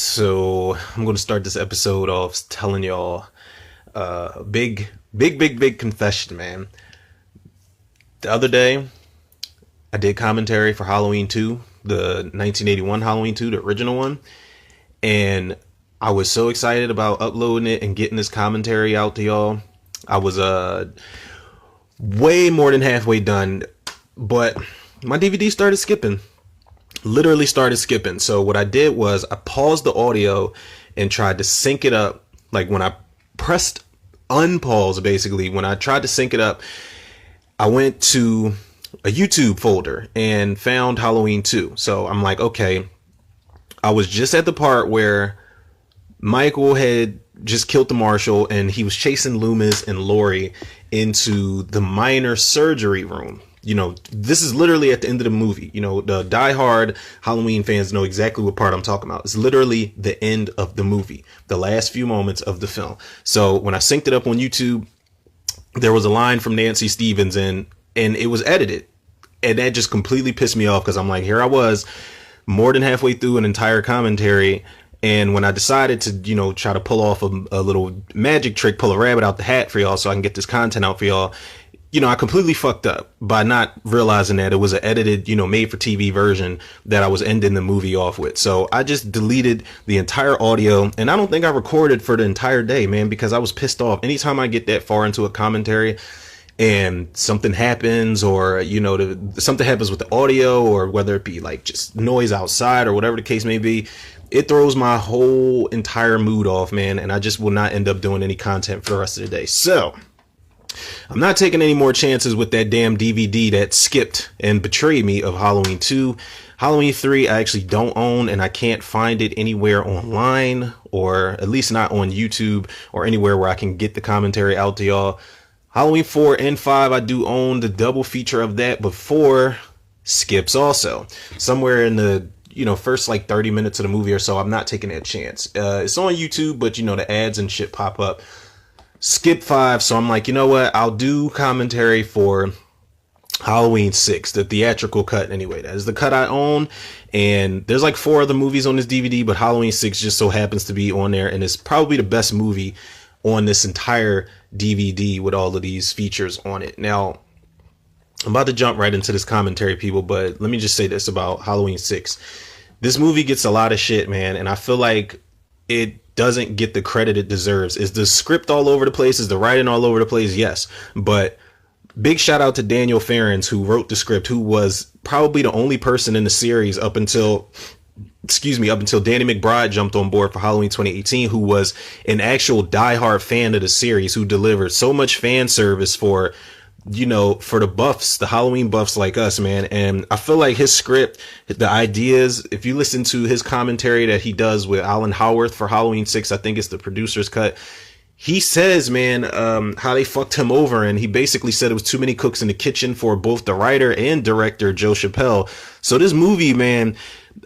So I'm going to start this episode off telling y'all big confession, man. The other day, I did commentary for Halloween 2, the 1981 Halloween 2, the original one. And I was so excited about uploading it and getting this commentary out to y'all. I was way more than halfway done, but my DVD started skipping. Literally started skipping. So what I did was I paused the audio and tried to sync it up. Like when I pressed unpause, basically, when I tried to sync it up, I went to a YouTube folder and found Halloween 2. So I'm like, okay, I was just at the part where Michael had just killed the marshal and he was chasing Loomis and Laurie into the minor surgery room. You know, this is literally at the end of the movie. You know, the diehard Halloween fans know exactly what part I'm talking about. It's literally the end of the movie, the last few moments of the film. So when I synced it up on YouTube, there was a line from Nancy Stevens and it was edited. And that just completely pissed me off because I'm like, here I was more than halfway through an entire commentary. And when I decided to, you know, try to pull off a little magic trick, pull a rabbit out the hat for y'all so I can get this content out for y'all, you know, I completely fucked up by not realizing that it was an edited, you know, made for TV version that I was ending the movie off with. So I just deleted the entire audio, and I don't think I recorded for the entire day, man, because I was pissed off. Anytime I get that far into a commentary and something happens, or, you know, something happens with the audio, or whether it be like just noise outside or whatever the case may be, it throws my whole entire mood off, man. And I just will not end up doing any content for the rest of the day. So I'm not taking any more chances with that damn DVD that skipped and betrayed me of Halloween 2. Halloween 3 I actually don't own, and I can't find it anywhere online, or at least not on YouTube or anywhere where I can get the commentary out to y'all. Halloween 4 and 5 I do own the double feature of that, but 4 skips also. Somewhere in the, you know, first like 30 minutes of the movie or so, I'm not taking that chance. It's on YouTube, but you know, the ads and shit pop up. Skip 5, so I'm like, you know what, I'll do commentary for Halloween 6, the theatrical cut anyway. That is the cut I own, and there's like 4 other movies on this DVD, but Halloween 6 just so happens to be on there, and it's probably the best movie on this entire DVD with all of these features on it. Now, I'm about to jump right into this commentary, people, but let me just say this about Halloween 6. This movie gets a lot of shit, man, and I feel like it doesn't get the credit it deserves. Is the script all over the place? Is the writing all over the place? Yes. But big shout out to Daniel Ferrens, who wrote the script, who was probably the only person in the series up until Danny McBride jumped on board for Halloween 2018, who was an actual diehard fan of the series, who delivered so much fan service for, you know, for the buffs, the Halloween buffs like us, man. And I feel like his script, the ideas, if you listen to his commentary that he does with Alan Howarth for Halloween 6, I think it's the producer's cut, he says, man, how they fucked him over. And he basically said it was too many cooks in the kitchen for both the writer and director, Joe Chappelle. So this movie, man,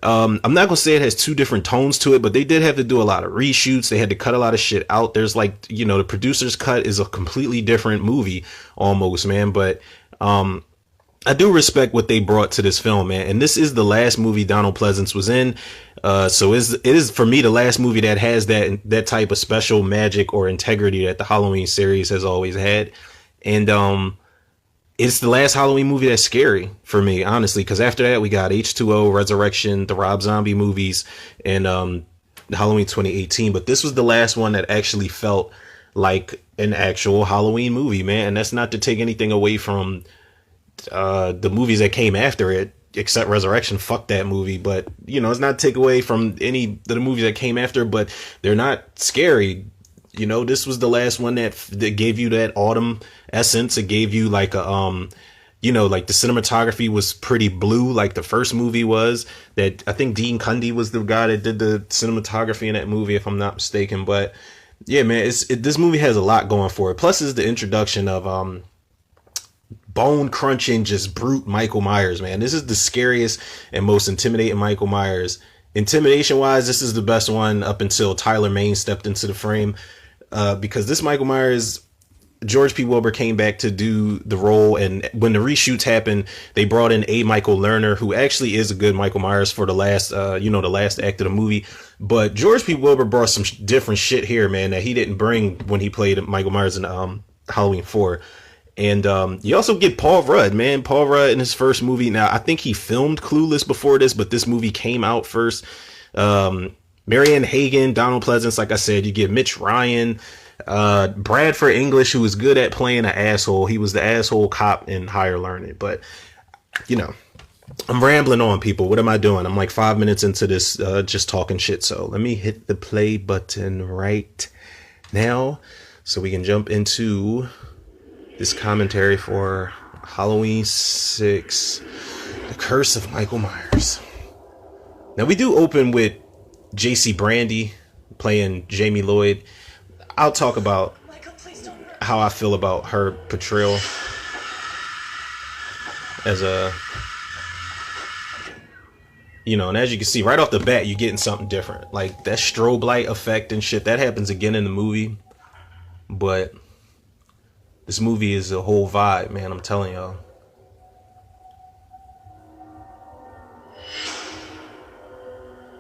I'm not gonna say it has two different tones to it, but they did have to do a lot of reshoots. They had to cut a lot of shit out. There's like, you know, the producer's cut is a completely different movie almost, man. But I do respect what they brought to this film, man. And this is the last movie Donald Pleasance was in. So it is for me the last movie that has that type of special magic or integrity that the Halloween series has always had. And it's the last Halloween movie that's scary for me, honestly, because after that we got H2O, Resurrection, the Rob Zombie movies, and Halloween 2018. But this was the last one that actually felt like an actual Halloween movie, man. And that's not to take anything away from the movies that came after it, except Resurrection. Fuck that movie. But, you know, it's not to take away from any of the movies that came after, but they're not scary. You know, this was the last one that gave you that autumn essence. It gave you like a, you know, like the cinematography was pretty blue, like the first movie was. That I think Dean Cundy was the guy that did the cinematography in that movie, if I'm not mistaken. But yeah, man, this movie has a lot going for it. Plus, is the introduction of bone crunching, just brute Michael Myers, man. This is the scariest and most intimidating Michael Myers. Intimidation wise, this is the best one up until Tyler Mane stepped into the frame. Because this Michael Myers, George P. Wilbur came back to do the role, and when the reshoots happened, they brought in A. Michael Lerner, who actually is a good Michael Myers for the last, the last act of the movie. But George P. Wilbur brought some different shit here, man, that he didn't bring when he played Michael Myers in Halloween 4. And you also get Paul Rudd, man. Paul Rudd in his first movie. Now, I think he filmed Clueless before this, but this movie came out first. Marianne Hagen, Donald Pleasance, like I said, you get Mitch Ryan, Bradford English, who was good at playing an asshole. He was the asshole cop in Higher Learning. But, I'm rambling on, people. What am I doing? I'm like 5 minutes into this, just talking shit. So let me hit the play button right now so we can jump into this commentary for Halloween 6, The Curse of Michael Myers. Now, we do open with J.C. Brandy playing Jamie Lloyd. I'll talk about how I feel about her portrayal as a, and as you can see right off the bat, you're getting something different. Like that strobe light effect and shit, that happens again in the movie. But this movie is a whole vibe, man. I'm telling y'all.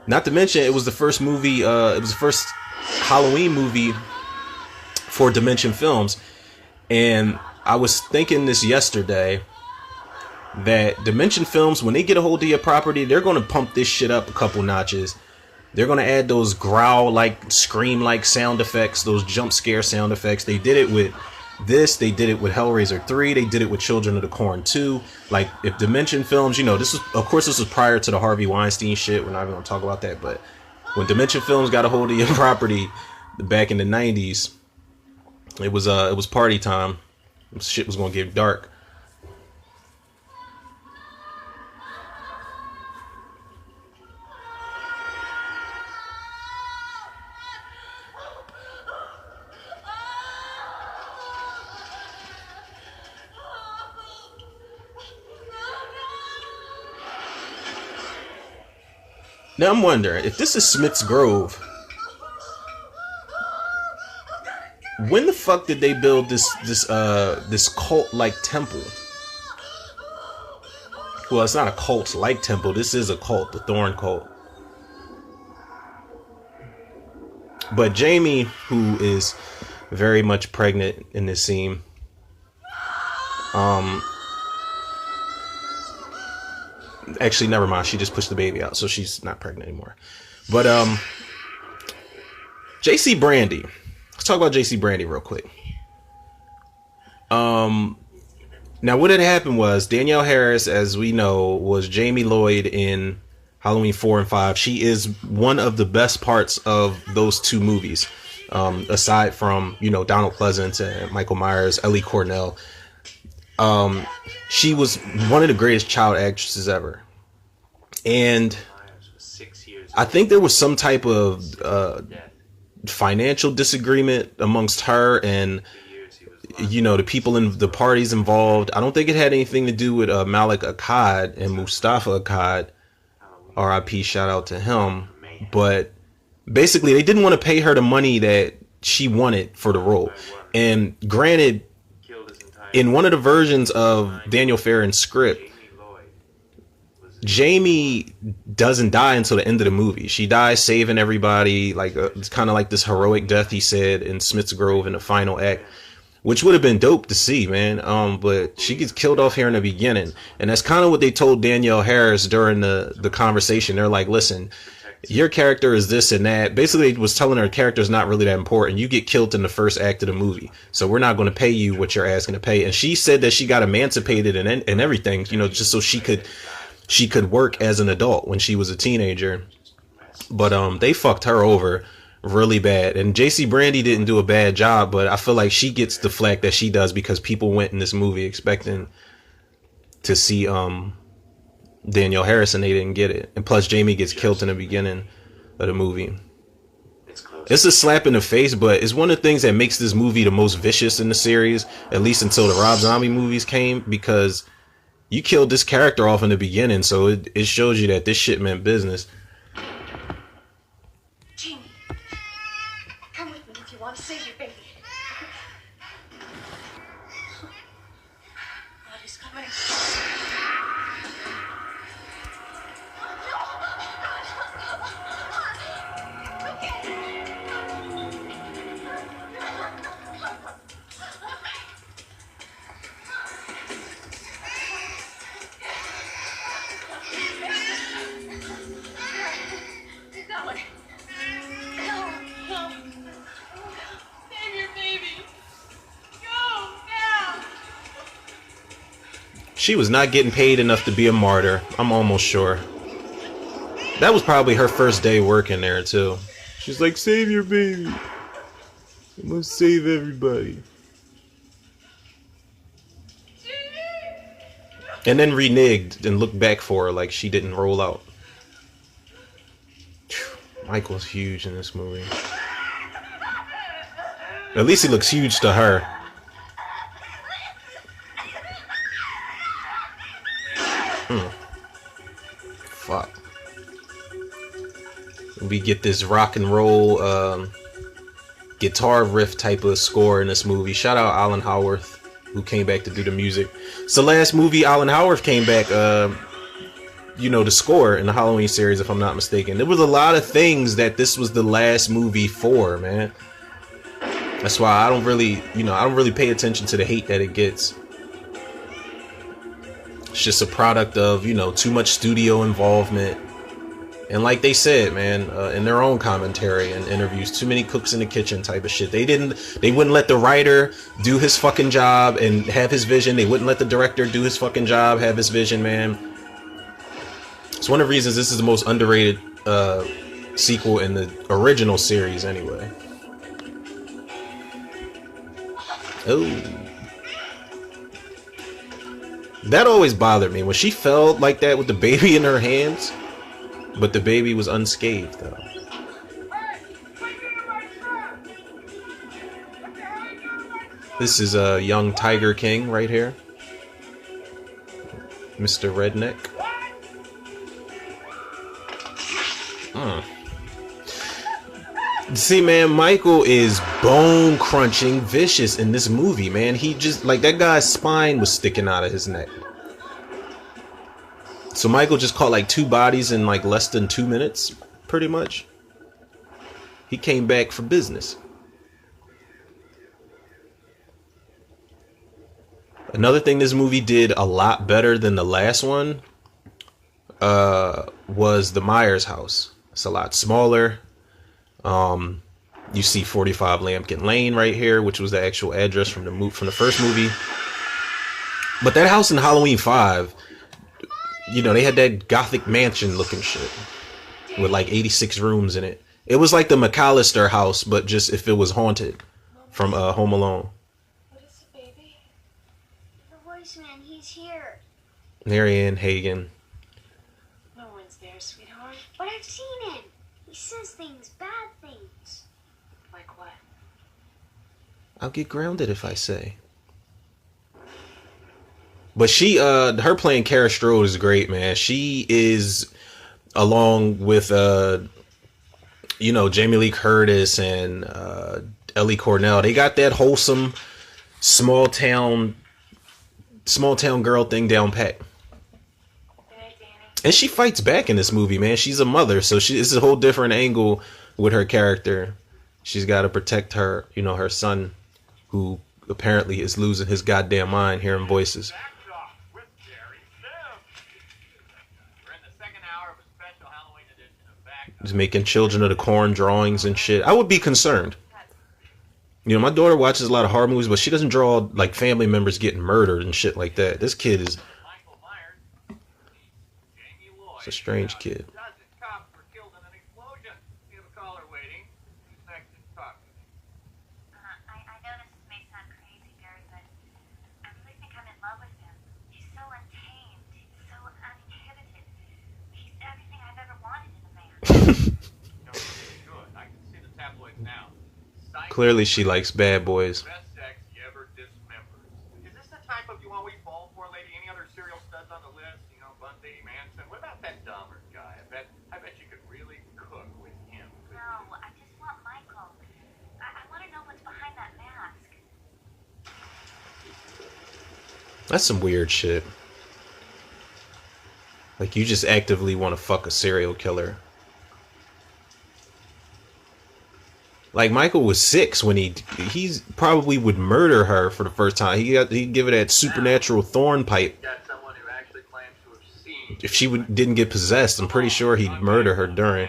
Not to mention, it was the first movie, it was the first Halloween movie for Dimension Films. And I was thinking this yesterday, that Dimension Films, when they get a hold of your property, they're going to pump this shit up a couple notches. They're going to add those growl-like, scream-like sound effects, those jump scare sound effects. They did it with this, they did it with Hellraiser 3, they did it with Children of the Corn 2. Like, if Dimension Films, this was prior to the Harvey Weinstein shit. We're not even going to talk about that, but when Dimension Films got a hold of your property back in the 90s, it was party time. Shit was going to get dark. Now I'm wondering, if this is Smith's Grove, when the fuck did they build this cult-like temple? Well, it's not a cult-like temple. This is a cult, the Thorn cult. But Jamie, who is very much pregnant in this scene, actually, never mind. She just pushed the baby out, so she's not pregnant anymore. But J.C. Brandy. Let's talk about J.C. Brandy real quick. Now, what had happened was Danielle Harris, as we know, was Jamie Lloyd in Halloween 4 and 5. She is one of the best parts of those two movies, aside from Donald Pleasance and Michael Myers, Ellie Cornell. She was one of the greatest child actresses ever. And I think there was some type of financial disagreement amongst her and, the people in the parties involved. I don't think it had anything to do with Malik Akkad and Mustafa Akkad. R.I.P. Shout out to him. But basically, they didn't want to pay her the money that she wanted for the role. And granted, in one of the versions of Daniel Farron's script, Jamie doesn't die until the end of the movie. She dies saving everybody. Like it's kind of like this heroic death, he said, in Smith's Grove in the final act, which would have been dope to see, man. But she gets killed off here in the beginning. And that's kind of what they told Danielle Harris during the conversation. They're like, listen, your character is this and that. Basically, it was telling her character is not really that important. You get killed in the first act of the movie, so we're not going to pay you what you're asking to pay. And she said that she got emancipated and everything, just so she could work as an adult when she was a teenager. But they fucked her over really bad. And J.C. Brandy didn't do a bad job, but I feel like she gets the flack that she does because people went in this movie expecting to see Danielle Harris and they didn't get it. And plus Jamie gets killed in the beginning of the movie. It's a slap in the face, but it's one of the things that makes this movie the most vicious in the series, at least until the Rob Zombie movies came, because you killed this character off in the beginning, so it shows you that this shit meant business. Jamie, come with me if you want to save your baby. coming. That way. No, no. Save your baby. Go now. She was not getting paid enough to be a martyr. I'm almost sure. That was probably her first day working there too. She's like, save your baby. I'm gonna save everybody. And then reneged and looked back for her like she didn't roll out. Michael's huge in this movie. At least he looks huge to her. Fuck. We get this rock and roll guitar riff type of score in this movie. Shout out Alan Howarth, who came back to do the music. It's the last movie Alan Howarth came back, you know, to score in the Halloween series, if I'm not mistaken. There was a lot of things that this was the last movie for, man. That's why I don't really, I don't really pay attention to the hate that it gets. It's just a product of, too much studio involvement. And like they said, man, in their own commentary and interviews, too many cooks in the kitchen type of shit. They wouldn't let the writer do his fucking job and have his vision. They wouldn't let the director do his fucking job, have his vision, man. It's one of the reasons this is the most underrated sequel in the original series anyway. Oh. That always bothered me. When she fell like that with the baby in her hands, but the baby was unscathed, though. This is a young Tiger King right here. Mr. Redneck. See, man, Michael is bone crunching vicious in this movie, man. He just, like, that guy's spine was sticking out of his neck. So Michael just caught like 2 bodies in like less than 2 minutes, pretty much. He came back for business. Another thing this movie did a lot better than the last one was the Myers house. It's a lot smaller. You see 45 Lambkin Lane right here, which was the actual address from the first movie. But that house in Halloween 5, they had that gothic mansion looking shit with like 86 rooms in it. It was like the McAllister house, but just if it was haunted from Home Alone. What is it, baby? The voice man, he's here. Marianne Hagen. No one's there, sweetheart. But I've seen him. He says things, bad things. Like what? I'll get grounded if I say. But she, her playing Kara Strode is great, man. She is, along with, Jamie Lee Curtis and Ellie Cornell. They got that wholesome, small town girl thing down pat. And she fights back in this movie, man. She's a mother, so it's a whole different angle with her character. She's got to protect her, her son, who apparently is losing his goddamn mind hearing voices. He's making Children of the Corn drawings and shit. I would be concerned. My daughter watches a lot of horror movies, but she doesn't draw like family members getting murdered and shit like that. This kid is... It's a strange kid. Clearly she likes bad boys. Is this the type of you want we fall for, lady? Any other serial studs on the list? Bundy, Manson. What about that Dahmer guy? I bet you could really cook with him. No, I just want Michael. I want to know what's behind that mask. That's some weird shit. Like, you just actively want to fuck a serial killer. Like, Michael was 6 when he's probably would murder her for the first time. He'd give her that supernatural thorn pipe. If she didn't get possessed, I'm pretty sure he'd murder her during.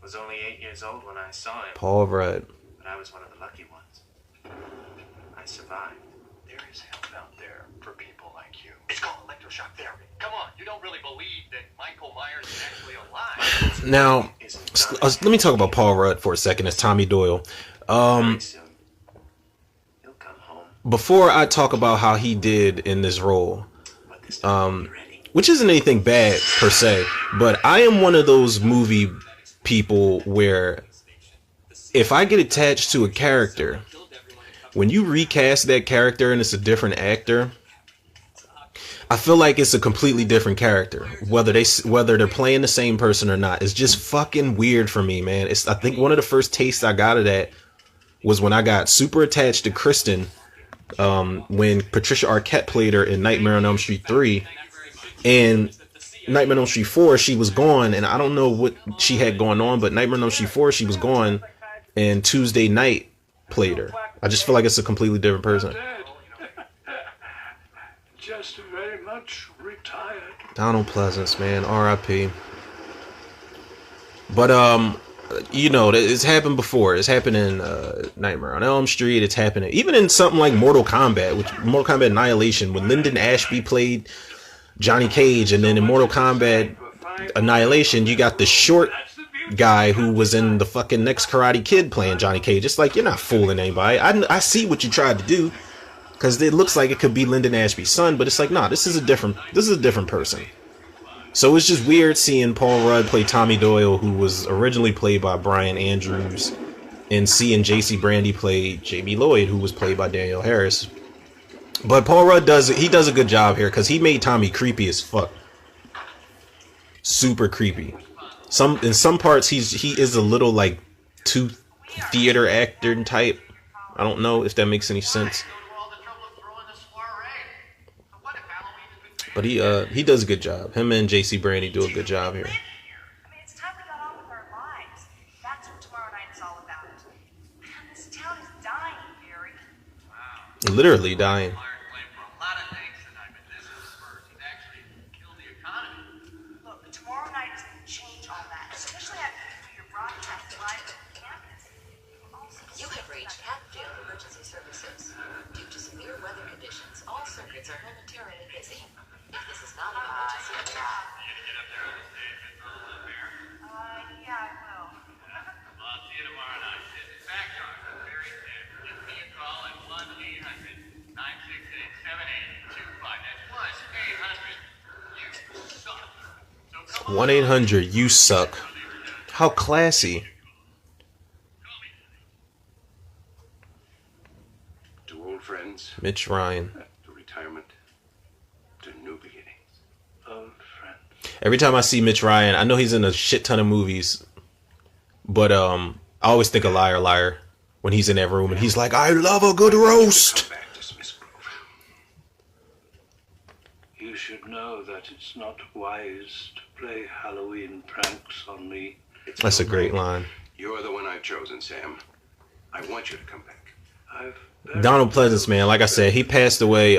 Was only 8 years old when I saw him. Paul Rudd. But I was one of the lucky ones. I survived. There is help out there for people like you. It's called electroshock therapy. Come on, you don't really believe that Michael Myers is actually alive. Now, let me talk about Paul Rudd for a second as Tommy Doyle. Very soon, he'll come home. Before I talk about how he did in this role, But this time he'll be ready. which isn't anything bad per se, but I am one of those movie people where if I get attached to a character, when you recast that character and it's a different actor, I feel like it's a completely different character, whether they're playing the same person or not. It's just fucking weird for me, man. I think one of the first tastes I got of that was when I got super attached to Kristen, when Patricia Arquette played her in Nightmare on Elm Street 3, and Nightmare on Elm Street 4, she was gone, and I don't know what she had going on, but Nightmare on Elm Street 4, she was gone, and Tuesday Night played her. I just feel like it's a completely different person. Just very much retired. Donald Pleasance, man, R.I.P. But you know, it's happened before. It's happened in Nightmare on Elm Street. It's happened even in something like Mortal Kombat, which Mortal Kombat Annihilation, when Lyndon Ashby played Johnny Cage, and then in Mortal Kombat Annihilation, you got the short guy who was in the fucking next Karate Kid playing Johnny Cage. It's like, you're not fooling anybody. I see what you tried to do, because it looks like it could be Lyndon Ashby's son, but it's like, nah, this is a different person. So it's just weird seeing Paul Rudd play Tommy Doyle, who was originally played by Brian Andrews, and seeing J.C. Brandy play Jamie Lloyd, who was played by Danielle Harris. But Paul Rudd does a good job here, because he made Tommy creepy as fuck. Super creepy. In some parts he is a little like too theater actor type. I don't know if that makes any sense. But he does a good job. Him and J.C. Brandy do a good job here. I mean, it's time we got on with our lives. That's what tomorrow night is all about. Man, this town is dying, Barry. Literally dying. Look, tomorrow night is going to change all that, especially after you do your broadcast live on campus. You have reached Hatfield Emergency Services. Due to severe weather conditions, all circuits are momentarily busy. If this is not an emergency, Yeah, I will. I'll see you tomorrow night. It's Backyard. Very good. Give me a call at 1-800-968-7825. That's 1-800-YOU-SUCK. So come on. 1-800-YOU-SUCK. How classy. To old friends, Mitch Ryan. to retirement, to new beginnings. Old friends. Every time I see Mitch Ryan, I know he's in a shit ton of movies, but I always think of Liar Liar when he's in that room and he's like, I love a good roast. Come back to Smith Grove. You should know that it's not wise to play Halloween pranks on me. That's a great line. You're the one I've chosen, Sam. I want you to come back. Donald Pleasance, man, like I said, he passed away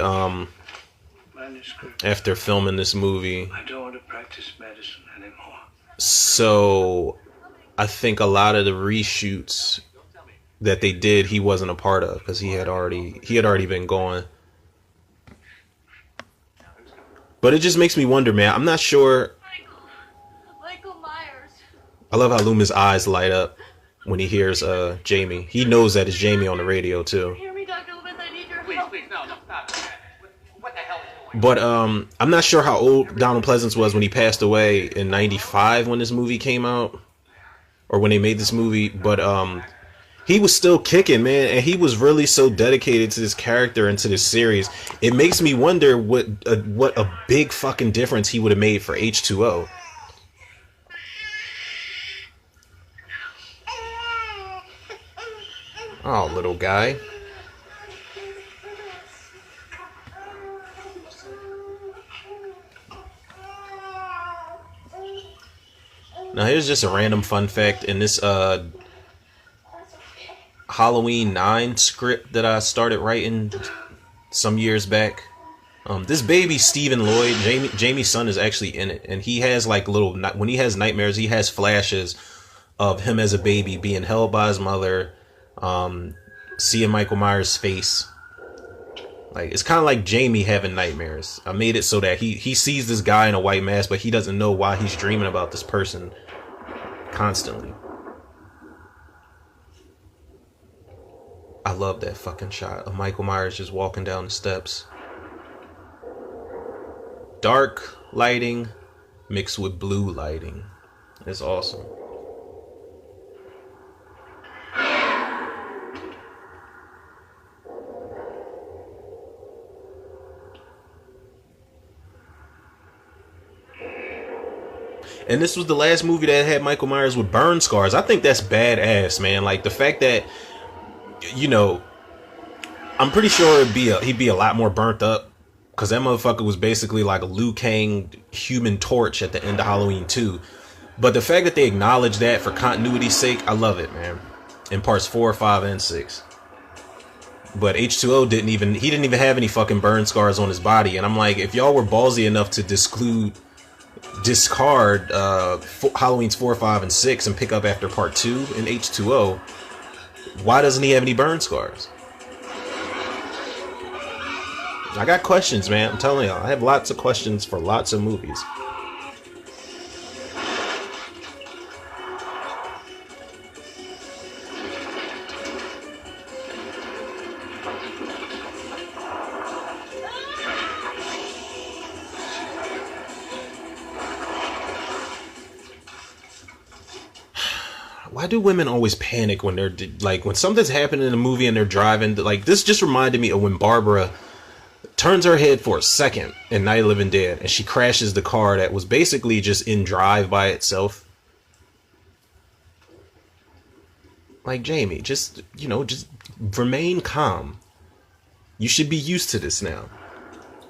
Manuscript. after filming this movie. I don't want to practice medicine anymore. So I think a lot of the reshoots that they did, he wasn't a part of, because he had already been gone. But it just makes me wonder, man. I'm not sure. Michael Myers. I love how Loomis' eyes light up when he hears Jamie. He knows that it's Jamie on the radio too. Hear me, Dr. Loomis, I need your Please, help. please, no, stop that. What the hell is going on? But I'm not sure how old Donald Pleasance was when he passed away in '95 when this movie came out, or when they made this movie. But he was still kicking, man, and he was really so dedicated to this character and to this series. It makes me wonder what a big fucking difference he would have made for H2O. Oh, little guy. Now here's just a random fun fact in this Halloween 9 script that I started writing some years back. This baby Stephen Lloyd, Jamie's son, is actually in it, and he has like when he has nightmares, he has flashes of him as a baby being held by his mother, seeing Michael Myers' face. Like, it's kind of like Jamie having nightmares. I made it so that he sees this guy in a white mask, but he doesn't know why he's dreaming about this person constantly. I love that fucking shot of Michael Myers just walking down the steps. Dark lighting mixed with blue lighting. It's awesome. And this was the last movie that had Michael Myers with burn scars. I think that's badass, man. Like, the fact that, you know, I'm pretty sure he'd be a lot more burnt up, because that motherfucker was basically like a Liu Kang Human Torch at the end of Halloween 2. But the fact that they acknowledge that for continuity's sake, I love it, man. In parts 4, 5, and 6. But H2O didn't even have any fucking burn scars on his body. And I'm like, if y'all were ballsy enough to discard Halloween's 4, 5, and 6 and pick up after part 2 in H2O, why doesn't he have any burn scars? I got questions, man. I'm telling y'all, I have lots of questions for lots of movies. Why do women always panic when they're like, when something's happening in a movie and they're driving? Like, this just reminded me of when Barbara turns her head for a second in Night of the Living Dead and she crashes the car that was basically just in drive by itself. Like, Jamie, just remain calm. You should be used to this now.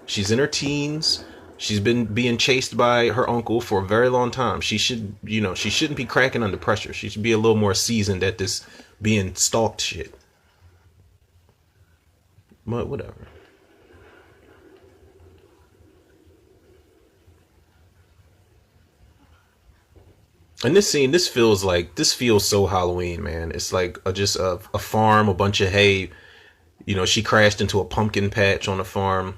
She's in her teens. She's been being chased by her uncle for a very long time. She shouldn't be cracking under pressure. She should be a little more seasoned at this being stalked shit. But whatever. And this scene, this feels so Halloween, man. It's like just a farm, a bunch of hay. You know, she crashed into a pumpkin patch on a farm.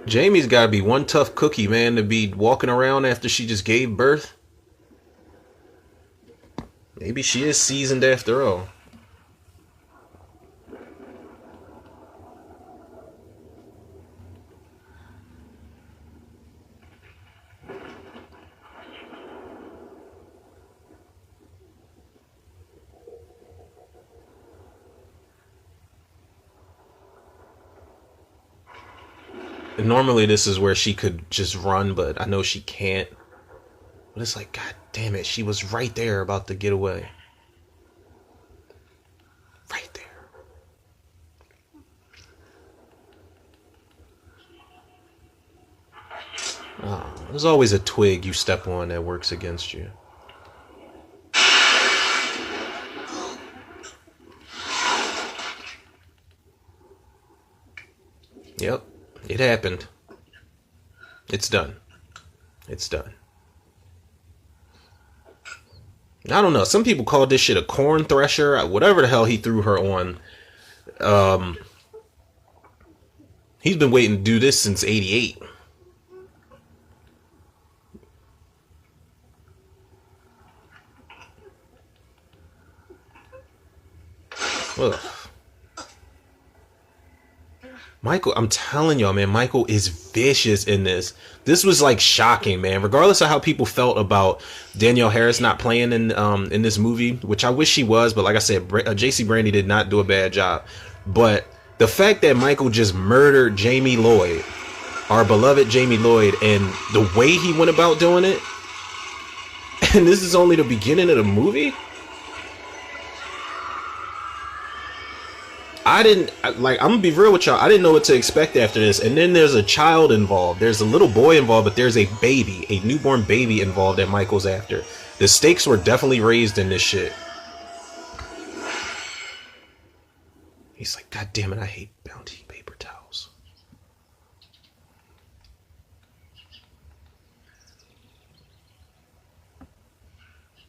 Jamie's got to be one tough cookie, man, to be walking around after she just gave birth. Maybe she is seasoned after all. And normally this is where she could just run, but I know she can't. But it's like, God damn it, she was right there about to get away. Right there. Oh, there's always a twig you step on that works against you. Yep, it happened. It's done. It's done. I don't know. Some people call this shit a corn thresher. Whatever the hell he threw her on. He's been waiting to do this since '88. Ugh. Michael, I'm telling y'all, man, Michael is vicious in this. This was like shocking, man. Regardless of how people felt about Danielle Harris not playing in this movie, which I wish she was, but like I said, J.C. Brandy did not do a bad job. But the fact that Michael just murdered Jamie Lloyd, our beloved Jamie Lloyd, and the way he went about doing it, and this is only the beginning of the movie. like, I'm gonna be real with y'all. I didn't know what to expect after this. And then there's a child involved. There's a little boy involved, but there's a baby, a newborn baby involved that Michael's after. The stakes were definitely raised in this shit. He's like, God damn it, I hate Bounty paper towels.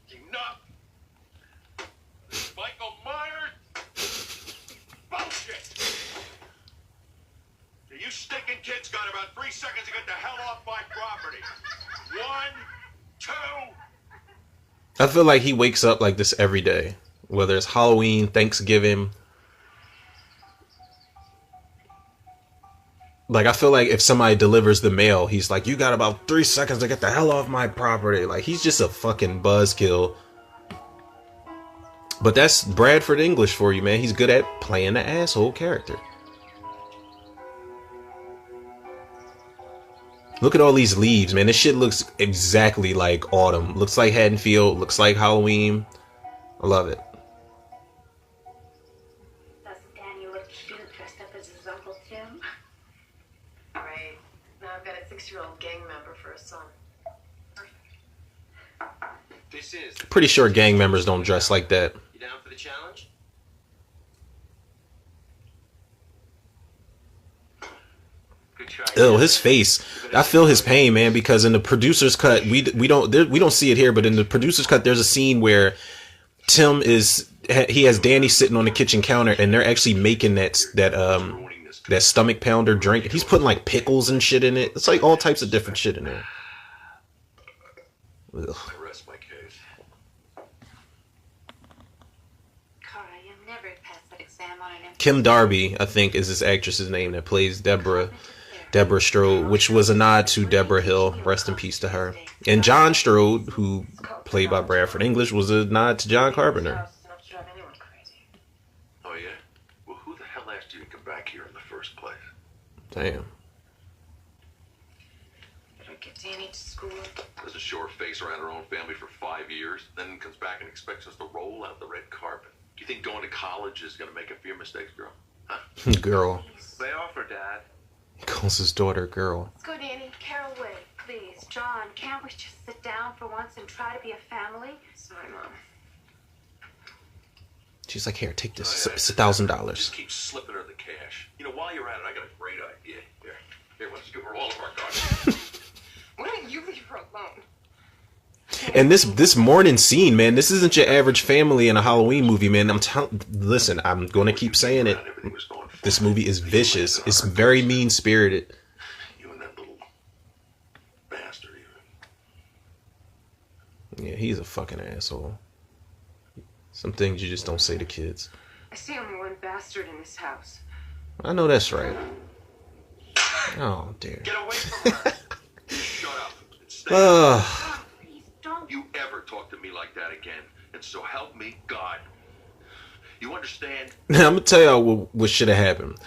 Enough! Michael Myers! Bullshit! You stinking kids got about 3 seconds to get the hell off my property. 1, 2... I feel like he wakes up like this every day. Whether it's Halloween, Thanksgiving. Like, I feel like if somebody delivers the mail, he's like, you got about 3 seconds to get the hell off my property. Like, he's just a fucking buzzkill. But that's Bradford English for you, man. He's good at playing the asshole character. Look at all these leaves, man. This shit looks exactly like autumn. Looks like Haddonfield. Looks like Halloween. I love it. Doesn't Danny look cute dressed up as his Uncle Tim? Right. Now I've got a 6-year-old gang member for a son. This is. Pretty sure gang members don't dress like that. You down for the challenge? Good try. Ew, his face. I feel his pain, man, because in the producer's cut, we don't see it here, but in the producer's cut, there's a scene where he has Danny sitting on the kitchen counter, and they're actually making that stomach pounder drink. He's putting like pickles and shit in it. It's like all types of different shit in there. Ugh. I rest my case. Cara, you never passed that exam on an empty. Kim Darby, I think, is this actress's name that plays Deborah Strode, which was a nod to Deborah Hill. Rest in peace to her. And John Strode, who played by Bradford English, was a nod to John Carpenter. Oh, yeah? Well, who the hell asked you to come back here in the first place? Damn. Better get Danny to school. Does a short face around her own family for 5 years, then comes back and expects us to roll out the red carpet. Do you think going to college is going to make up for your mistakes, girl? Huh? Girl. Lay off her, Dad. He calls his daughter girl. Let's go, Danny. Carol, wait, please. John, can't we just sit down for once and try to be a family? Sorry, Mom. She's like, here, take this. Oh, yeah. It's $1,000. Just keep slipping her the cash. You know, while you're at it, I got a great idea. Here, why don't you give her all of our cards? Why don't you leave her alone? And this morning scene, man, this isn't your average family in a Halloween movie, man. Listen, I'm going to keep saying it. Everything was going fine. This movie is vicious. It's very mean-spirited. You and that little bastard, even. Yeah, he's a fucking asshole. Some things you just don't say to kids. I see only one bastard in this house. I know that's right. Oh, dear. Get away from her! Shut up. And stay Please don't. You ever talk to me like that again, and so help me God. You understand? Now, I'm gonna tell y'all what should have happened.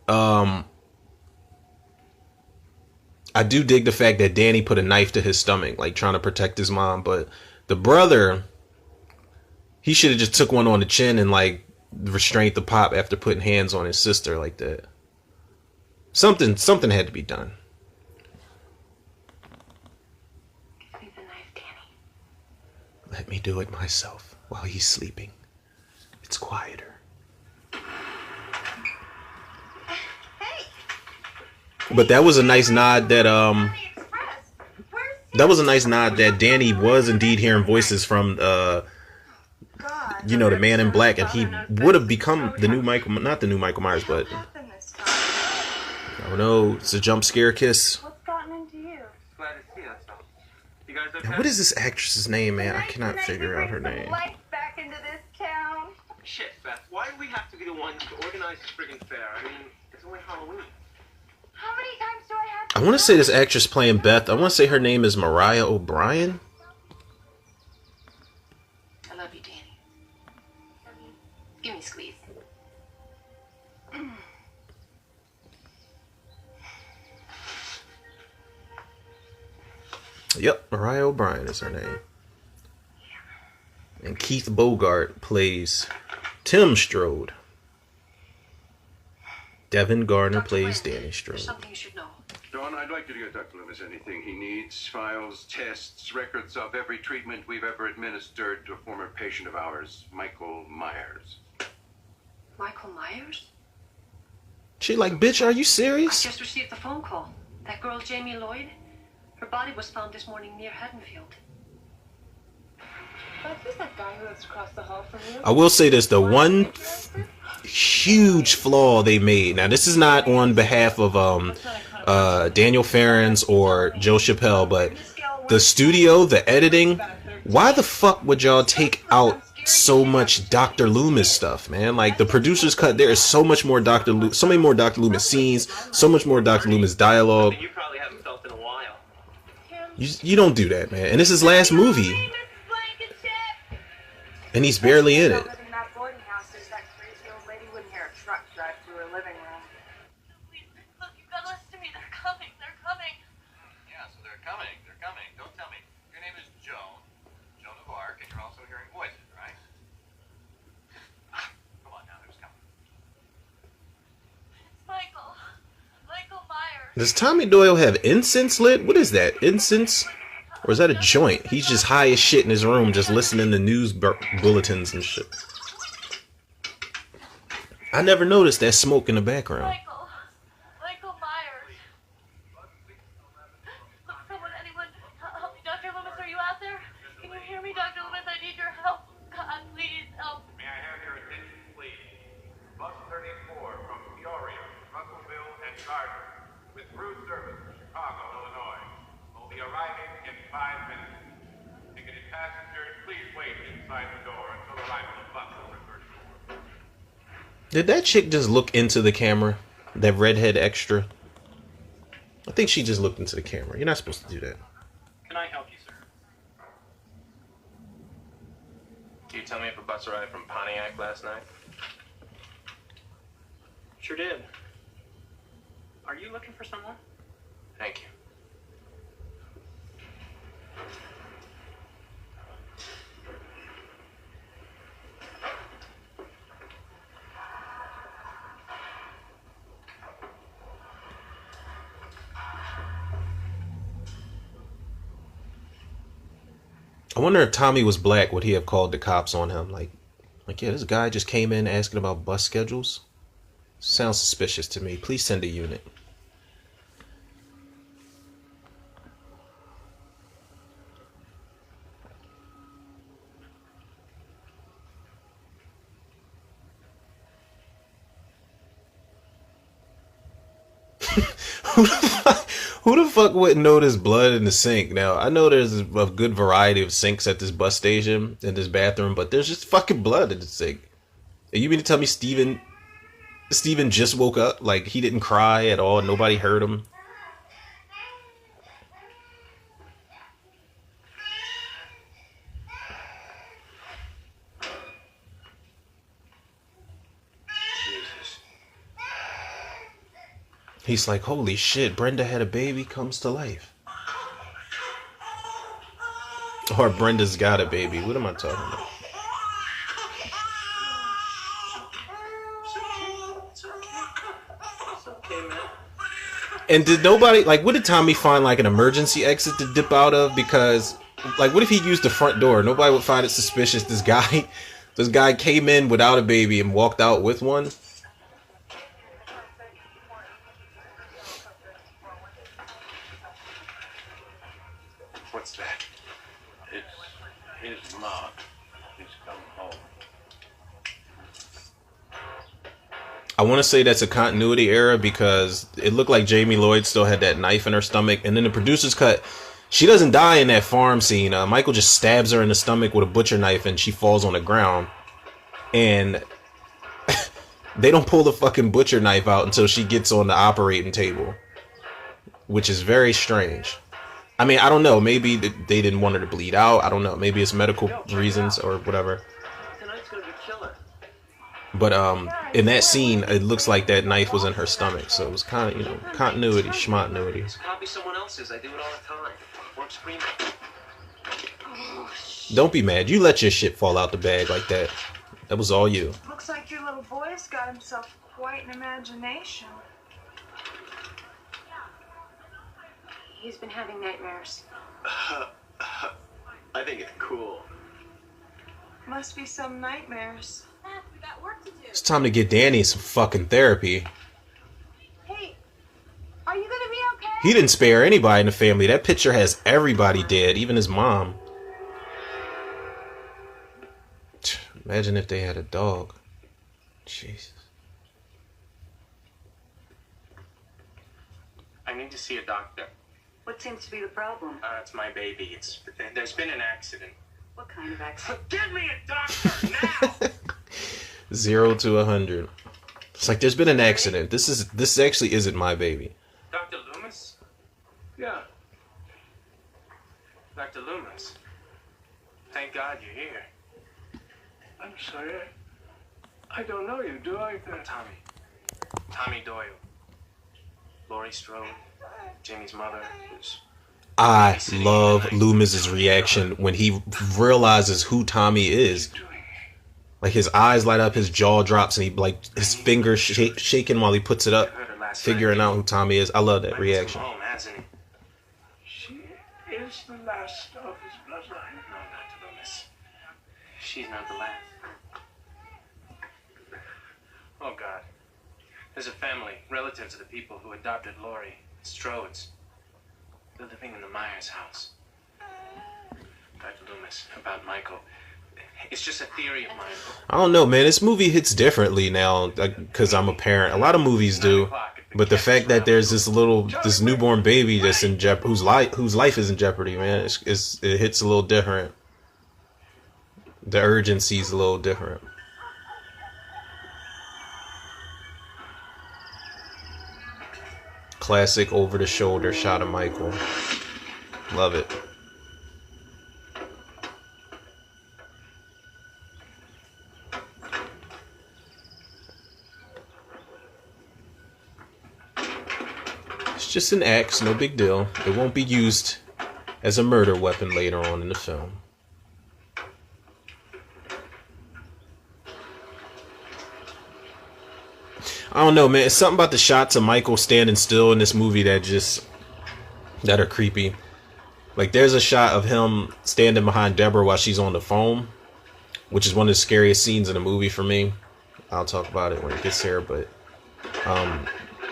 I do dig the fact that Danny put a knife to his stomach, like trying to protect his mom, but the brother, he should have just took one on the chin and like restrained the pop after putting hands on his sister like that. Something had to be done. Give me the knife, Danny. Let me do it myself while he's sleeping. It's quieter. But that was a nice nod that Danny was indeed hearing voices from the Man in Black, and he would have become the new not the new Michael Myers, but I don't know, it's a jump scare kiss. What's gotten into you? Glad to see us. You guys okay? Now, what is this actress's name, man? I cannot figure out her name. Life back into this town. Shit, Beth. Why do we have to be the ones to organize this friggin' fair? I mean, it's only Halloween. How many times do I have to I want to say this actress playing Beth, I want to say her name is Mariah O'Brien. I love you, Danny. Give me a squeeze. Yep, Mariah O'Brien is her name. And Keith Bogart plays Tim Strode. Devin Gardner Dr. plays Wynn, Danny Strode. There's something you should know. Dawn, I'd like you to get Dr. Loomis anything he needs. Files, tests, records of every treatment we've ever administered to a former patient of ours, Michael Myers. Michael Myers? She like, bitch, are you I serious? just received the phone call. That girl, Jamie Lloyd, her body was found this morning near Haddonfield. Who's that guy who lives across the hall from you? I will say this, the one huge flaw they made. Now, this is not on behalf of Daniel Farrens or Joe Chappelle, but the studio, the editing, why the fuck would y'all take out so much Dr. Loomis stuff, man? Like, the producer's cut, there is so much more so many more Dr. Loomis scenes, so much more Dr. Loomis dialogue. You probably haven't felt in a while. You don't do that, man. And this is his last movie. And he's barely in it. In that boarding house, there's that crazy old lady wouldn't hear a truck drive through her living room. Please, look, you've got to listen to me. They're coming. They're coming. Yeah, so they're coming. They're coming. Don't tell me. Your name is Joan. Joan of Arc, and you're also hearing voices, right? Come on now, who's coming? It's Michael. Michael Myers. Does Tommy Doyle have incense lit? What is that? Incense? Or is that a joint? He's just high as shit in his room, just listening to news bulletins and shit. I never noticed that smoke in the background. Michael Myers. Look, someone, anyone, help me. Dr. Loomis, are you out there? Can you hear me, Dr. Loomis? I need your help. God, please, help. May I have your attention, please? Bus 34 from Peoria, Russellville, and Gardner, with through service to Chicago, Illinois, will be arriving in 5 minutes. Ticketed passengers, please wait inside the door until arrival of bus number 34. Did that chick just look into the camera? That redhead extra? I think she just looked into the camera. You're not supposed to do that. Can I help you, sir? Can you tell me if a bus arrived from Pontiac last night? Sure did. Are you looking for someone? Thank you. I wonder if Tommy was black, would he have called the cops on him? Like, yeah, this guy just came in asking about bus schedules. Sounds suspicious to me. Please send a unit. Who the fuck wouldn't know there's blood in the sink? Now, I know there's a good variety of sinks at this bus station, in this bathroom, but there's just fucking blood in the sink. And you mean to tell me Steven just woke up? Like, he didn't cry at all? Nobody heard him? He's like, holy shit, Brenda had a baby, comes to life. Or Brenda's got a baby. What am I talking about? And did nobody, like, what did Tommy find, like, an emergency exit to dip out of? Because, like, what if he used the front door? Nobody would find it suspicious. This guy came in without a baby and walked out with one. What's that? It's his mom. He's come home. I want to say that's a continuity error because it looked like Jamie Lloyd still had that knife in her stomach. And then the producer's cut, she doesn't die in that farm scene. Michael just stabs her in the stomach with a butcher knife and she falls on the ground. And they don't pull the fucking butcher knife out until she gets on the operating table, which is very strange. I mean, I don't know. Maybe they didn't want her to bleed out. I don't know. Maybe it's medical reasons or whatever. Tonight's gonna be killer. But in that scene, it looks like that knife was in her stomach. So it was kind of, you know, continuity, schmontinuity. Copy someone else's. I do it all the time. Works for me. Don't be mad. You let your shit fall out the bag like that. That was all you. Looks like your little boy's got himself quite an imagination. He's been having nightmares. I think it's cool. Must be some nightmares. We got work to do. It's time to get Danny some fucking therapy. Hey, are you gonna be okay? He didn't spare anybody in the family. That picture has everybody dead, even his mom. Imagine if they had a dog. Jesus. I need to see a doctor. What seems to be the problem? It's my baby. There's been an accident. What kind of accident? Get me a doctor now! 0 to 100. It's like there's been an accident. This actually isn't my baby. Dr. Loomis? Yeah. Dr. Loomis. Thank God you're here. I'm sorry. I don't know you, do I? Tommy Doyle. Laurie Strode. Jimmy's mother. I love Loomis's reaction when he realizes who Tommy is. Like his eyes light up, his jaw drops, and he like his fingers shaking while he puts it up, figuring out who Tommy is. I love that reaction. Home, hasn't he? She is the last of his bloodline. No, Dr. Loomis. She's not the last. Oh, God. There's a family, relatives of the people who adopted Laurie, Strodes. They're living in the Myers house. Dr. Loomis, about Michael. It's just a theory of mine. I don't know, man. This movie hits differently now because I'm a parent. A lot of movies do, but the fact that there's this newborn baby that's in jeopardy, whose life is in jeopardy, man, it hits a little different. The urgency's a little different. Classic over-the-shoulder shot of Michael. Love it. It's just an axe, no big deal. It won't be used as a murder weapon later on in the film. I don't know, man. It's something about the shots of Michael standing still in this movie that are creepy. Like, there's a shot of him standing behind Deborah while she's on the phone, which is one of the scariest scenes in the movie for me. I'll talk about it when it gets here, but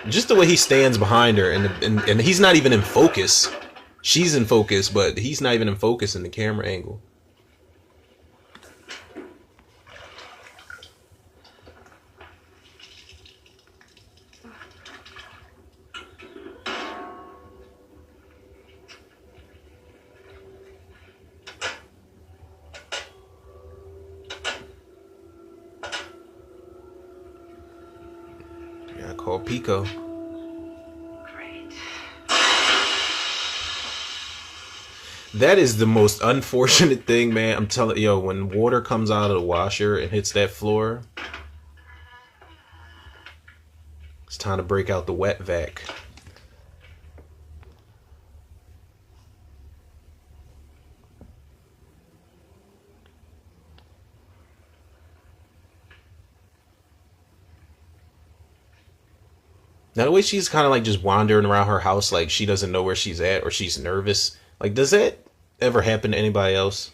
just the way he stands behind her, and he's not even in focus. She's in focus, but he's not even in focus in the camera angle. Yeah, called Pico. Great. That is the most unfortunate thing, man. I'm telling you, when water comes out of the washer and hits that floor, it's time to break out the wet vac. Now, the way she's kind of like just wandering around her house, like she doesn't know where she's at or she's nervous. Like, does that ever happen to anybody else?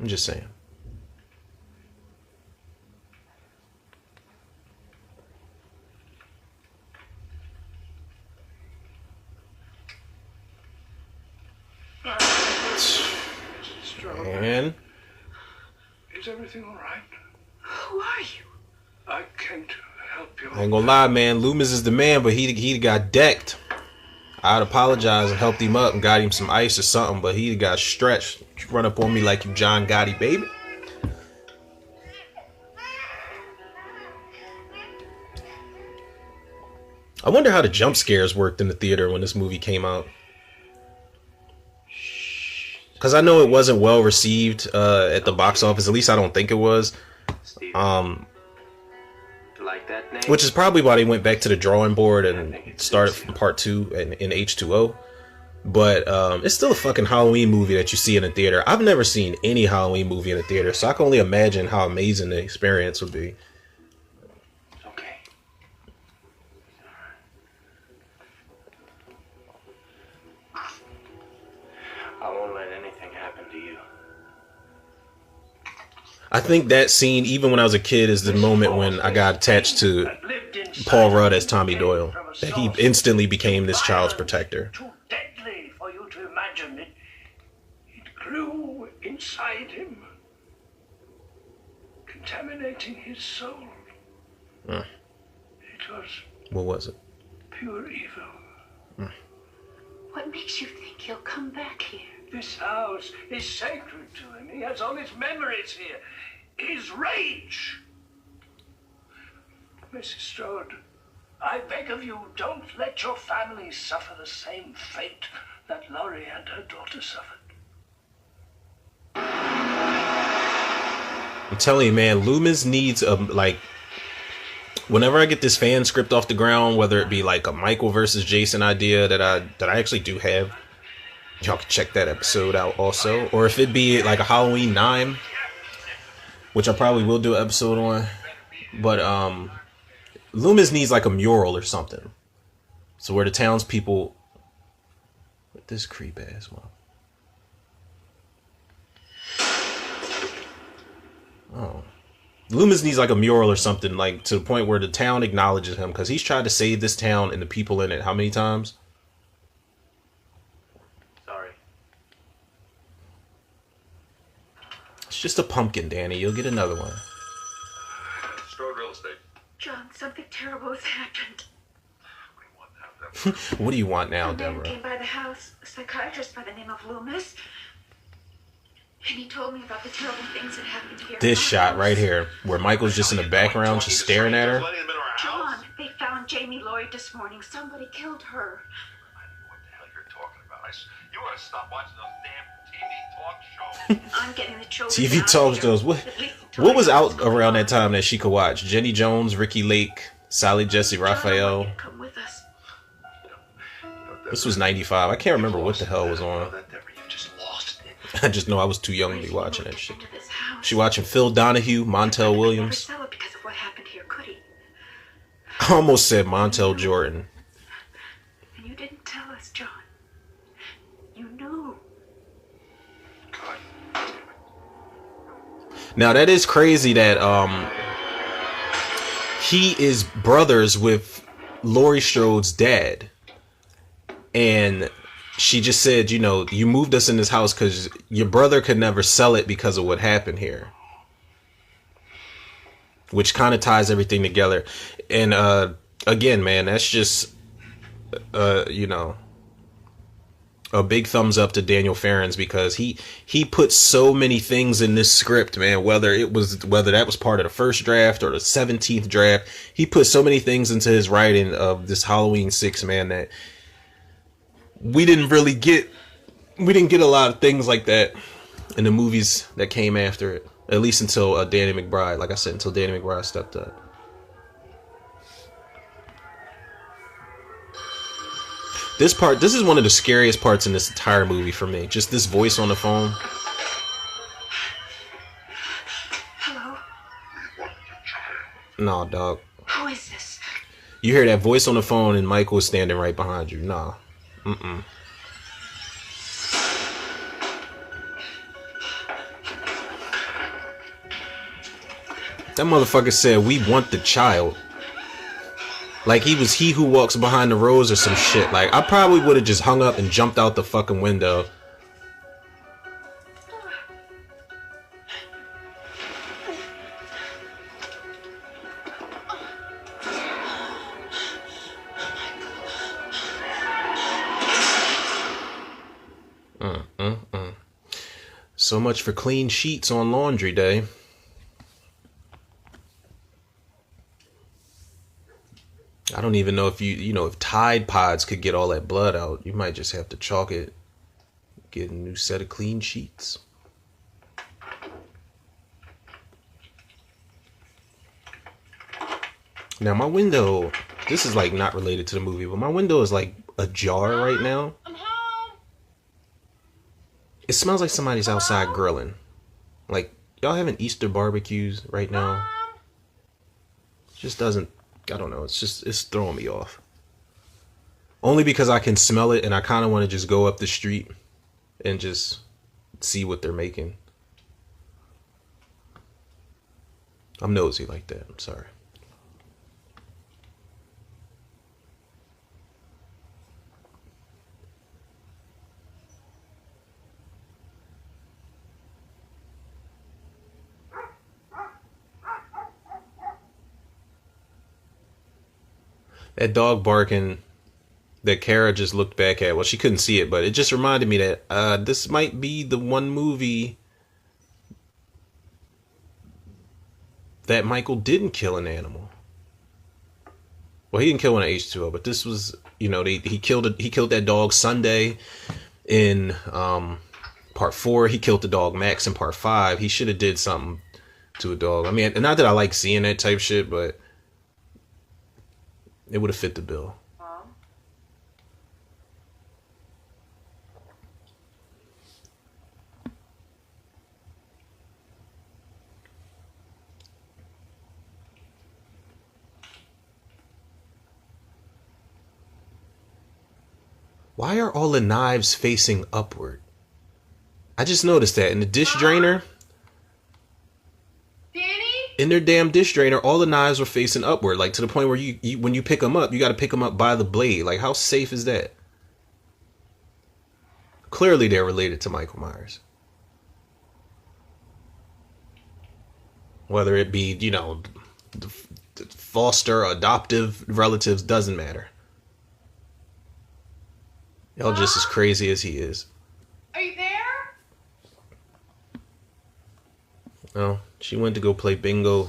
I'm just saying. And Is everything all right? Who are you? I can't help you. I ain't gonna lie, man. Loomis is the man, but he got decked. I'd apologize and helped him up and got him some ice or something, but he got stretched. Run up on me like you John Gotti, baby. I wonder how the jump scares worked in the theater when this movie came out. Because I know it wasn't well received at the box office. At least I don't think it was. Like that name? Which is probably why they went back to the drawing board and started from part 2 in H2O. But it's still a fucking Halloween movie that you see in a theater. I've never seen any Halloween movie in a theater, so I can only imagine how amazing the experience would be. Okay. I won't let anything happen to you. I think that scene, even when I was a kid, is the moment when I got attached to Paul Rudd as Tommy Doyle. That he instantly became this child's protector. Too deadly for you to imagine it. It grew inside him, contaminating his soul. It was What was it? pure evil. What makes you think he'll come back here? This house is sacred to him. He has all his memories here. His rage. Mrs. Strode, I beg of you, don't let your family suffer the same fate that Laurie and her daughter suffered. I'm telling you, man, Loomis needs a, like, whenever I get this fan script off the ground, whether it be like a Michael versus Jason idea that I actually do have, y'all can check that episode out also. Or if it be like a Halloween 9, which I probably will do an episode on. But Loomis needs like a mural or something. So where the townspeople, with this creep ass one. Oh. Loomis needs like a mural or something, like to the point where the town acknowledges him, because he's tried to save this town and the people in it how many times? Sorry. It's just a pumpkin, Danny. You'll get another one. Strode Real Estate. John, something terrible has happened. What do you want now, A man Deborah? came by the house, a psychiatrist by the name of Loomis, and he told me about the terrible things that happened here. This in my shot house. right here, where Michael's just in the background, just staring at her. Letting him into our house? John, they found Jamie Lloyd this morning. Somebody killed her. I don't know what the hell you're talking about. You ought to stop watching those damn TV talk shows. I'm getting the children. TV out talk of shows. here. What At least until what I was know out what's going around on. that time that she could watch? Jenny Jones, Ricky Lake, Sally Jesse John, I want Raphael. you to come with us. This was 95. I can't remember what the hell was on. That Deborah, you just lost it. I just know I was too young to be He watching moved that shit. into this house. She watching Phil Donahue, Montel He never Williams. sell it because of what happened here, could he? I almost said Montel Jordan. And you didn't tell us, John. You knew. God damn it. Now that is crazy that he is brothers with Laurie Strode's dad. And she just said, you know, you moved us in this house because your brother could never sell it because of what happened here. Which kind of ties everything together. And again, man, that's just, you know, a big thumbs up to Daniel Farrens, because he put so many things in this script, man, whether that was part of the first draft or the 17th draft. He put so many things into his writing of this Halloween 6, man, that we didn't get a lot of things like that in the movies that came after it. At least until Danny McBride, like I said, until Danny McBride stepped up. This is one of the scariest parts in this entire movie for me. Just this voice on the phone. Hello? Nah, dog. Who is this? You hear that voice on the phone and Michael is standing right behind you. Nah. Mm-mm. That motherfucker said, "We want the child." Like he was He Who Walks Behind the Rose or some shit. Like, I probably would have just hung up and jumped out the fucking window. So much for clean sheets on laundry day. I don't even know if if Tide Pods could get all that blood out. You might just have to chalk it. Get a new set of clean sheets. Now my window, this is like not related to the movie, but my window is like ajar right now. I'm home. It smells like somebody's outside grilling. Like, y'all having Easter barbecues right now? It just doesn't, I don't know. It's throwing me off. Only because I can smell it and I kind of want to just go up the street and just see what they're making. I'm nosy like that. I'm sorry. That dog barking that Kara just looked back at. Well, she couldn't see it, but it just reminded me that this might be the one movie that Michael didn't kill an animal. Well, he didn't kill one at H2O, but this was, you know, he killed that dog Sunday in part 4. He killed the dog Max in part 5. He should have did something to a dog. I mean, not that I like seeing that type shit, but it would have fit the bill. Why are all the knives facing upward? I just noticed that in the dish drainer. In their damn dish drainer, all the knives were facing upward, like to the point where you when you pick them up, you got to pick them up by the blade. Like, how safe is that? Clearly, they're related to Michael Myers. Whether it be, you know, the foster, adoptive relatives, doesn't matter. Y'all just as crazy as he is. Are you there? Oh, she went to go play bingo.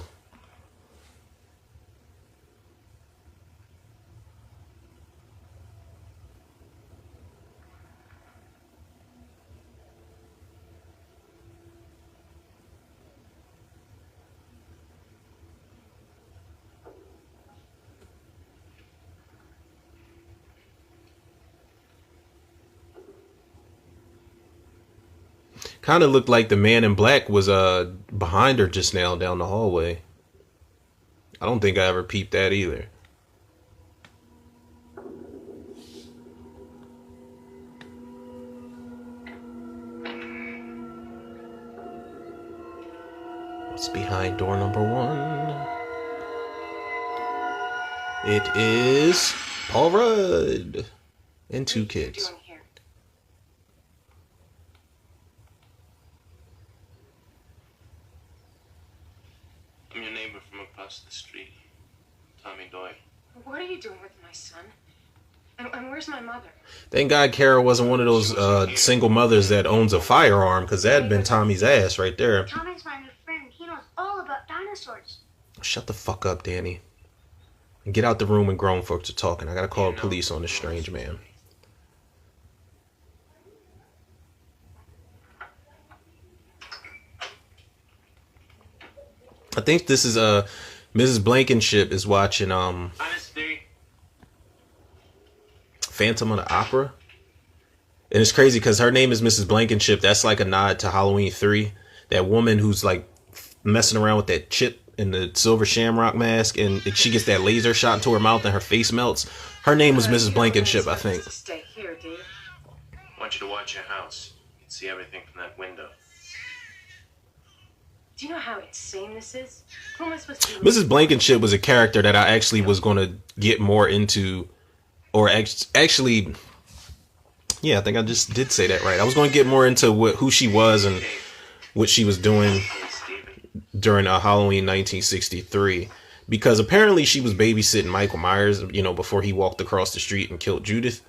Kind of looked like the man in black was behind her just now down the hallway. I don't think I ever peeped that either. What's behind door number 1? It is Paul Rudd and 2 kids. I'm your neighbor from across the street, Tommy Doyle. What are you doing with my son? And where's my mother? Thank God Kara wasn't one of those single mothers that owns a firearm, because that'd been Tommy's ass right there. Tommy's my new friend. He knows all about dinosaurs. Shut the fuck up, Danny. And get out the room when grown folks are talking. I gotta call the police on this strange man. I think this is Mrs. Blankenship is watching Phantom of the Opera. And it's crazy because her name is Mrs. Blankenship. That's like a nod to Halloween 3. That woman who's like messing around with that chip in the silver shamrock mask, and she gets that laser shot into her mouth and her face melts. Her name was Mrs. Blankenship, I think. Stay here, Dave. I want you to watch your house. You can see everything from that window. Do you know how insane this is? Who am I supposed to be? Mrs. Blankenship was a character that I actually was going to get more into, or actually, yeah, I think I just did say that right. I was going to get more into who she was and what she was doing during Halloween 1963, because apparently she was babysitting Michael Myers, you know, before he walked across the street and killed Judith.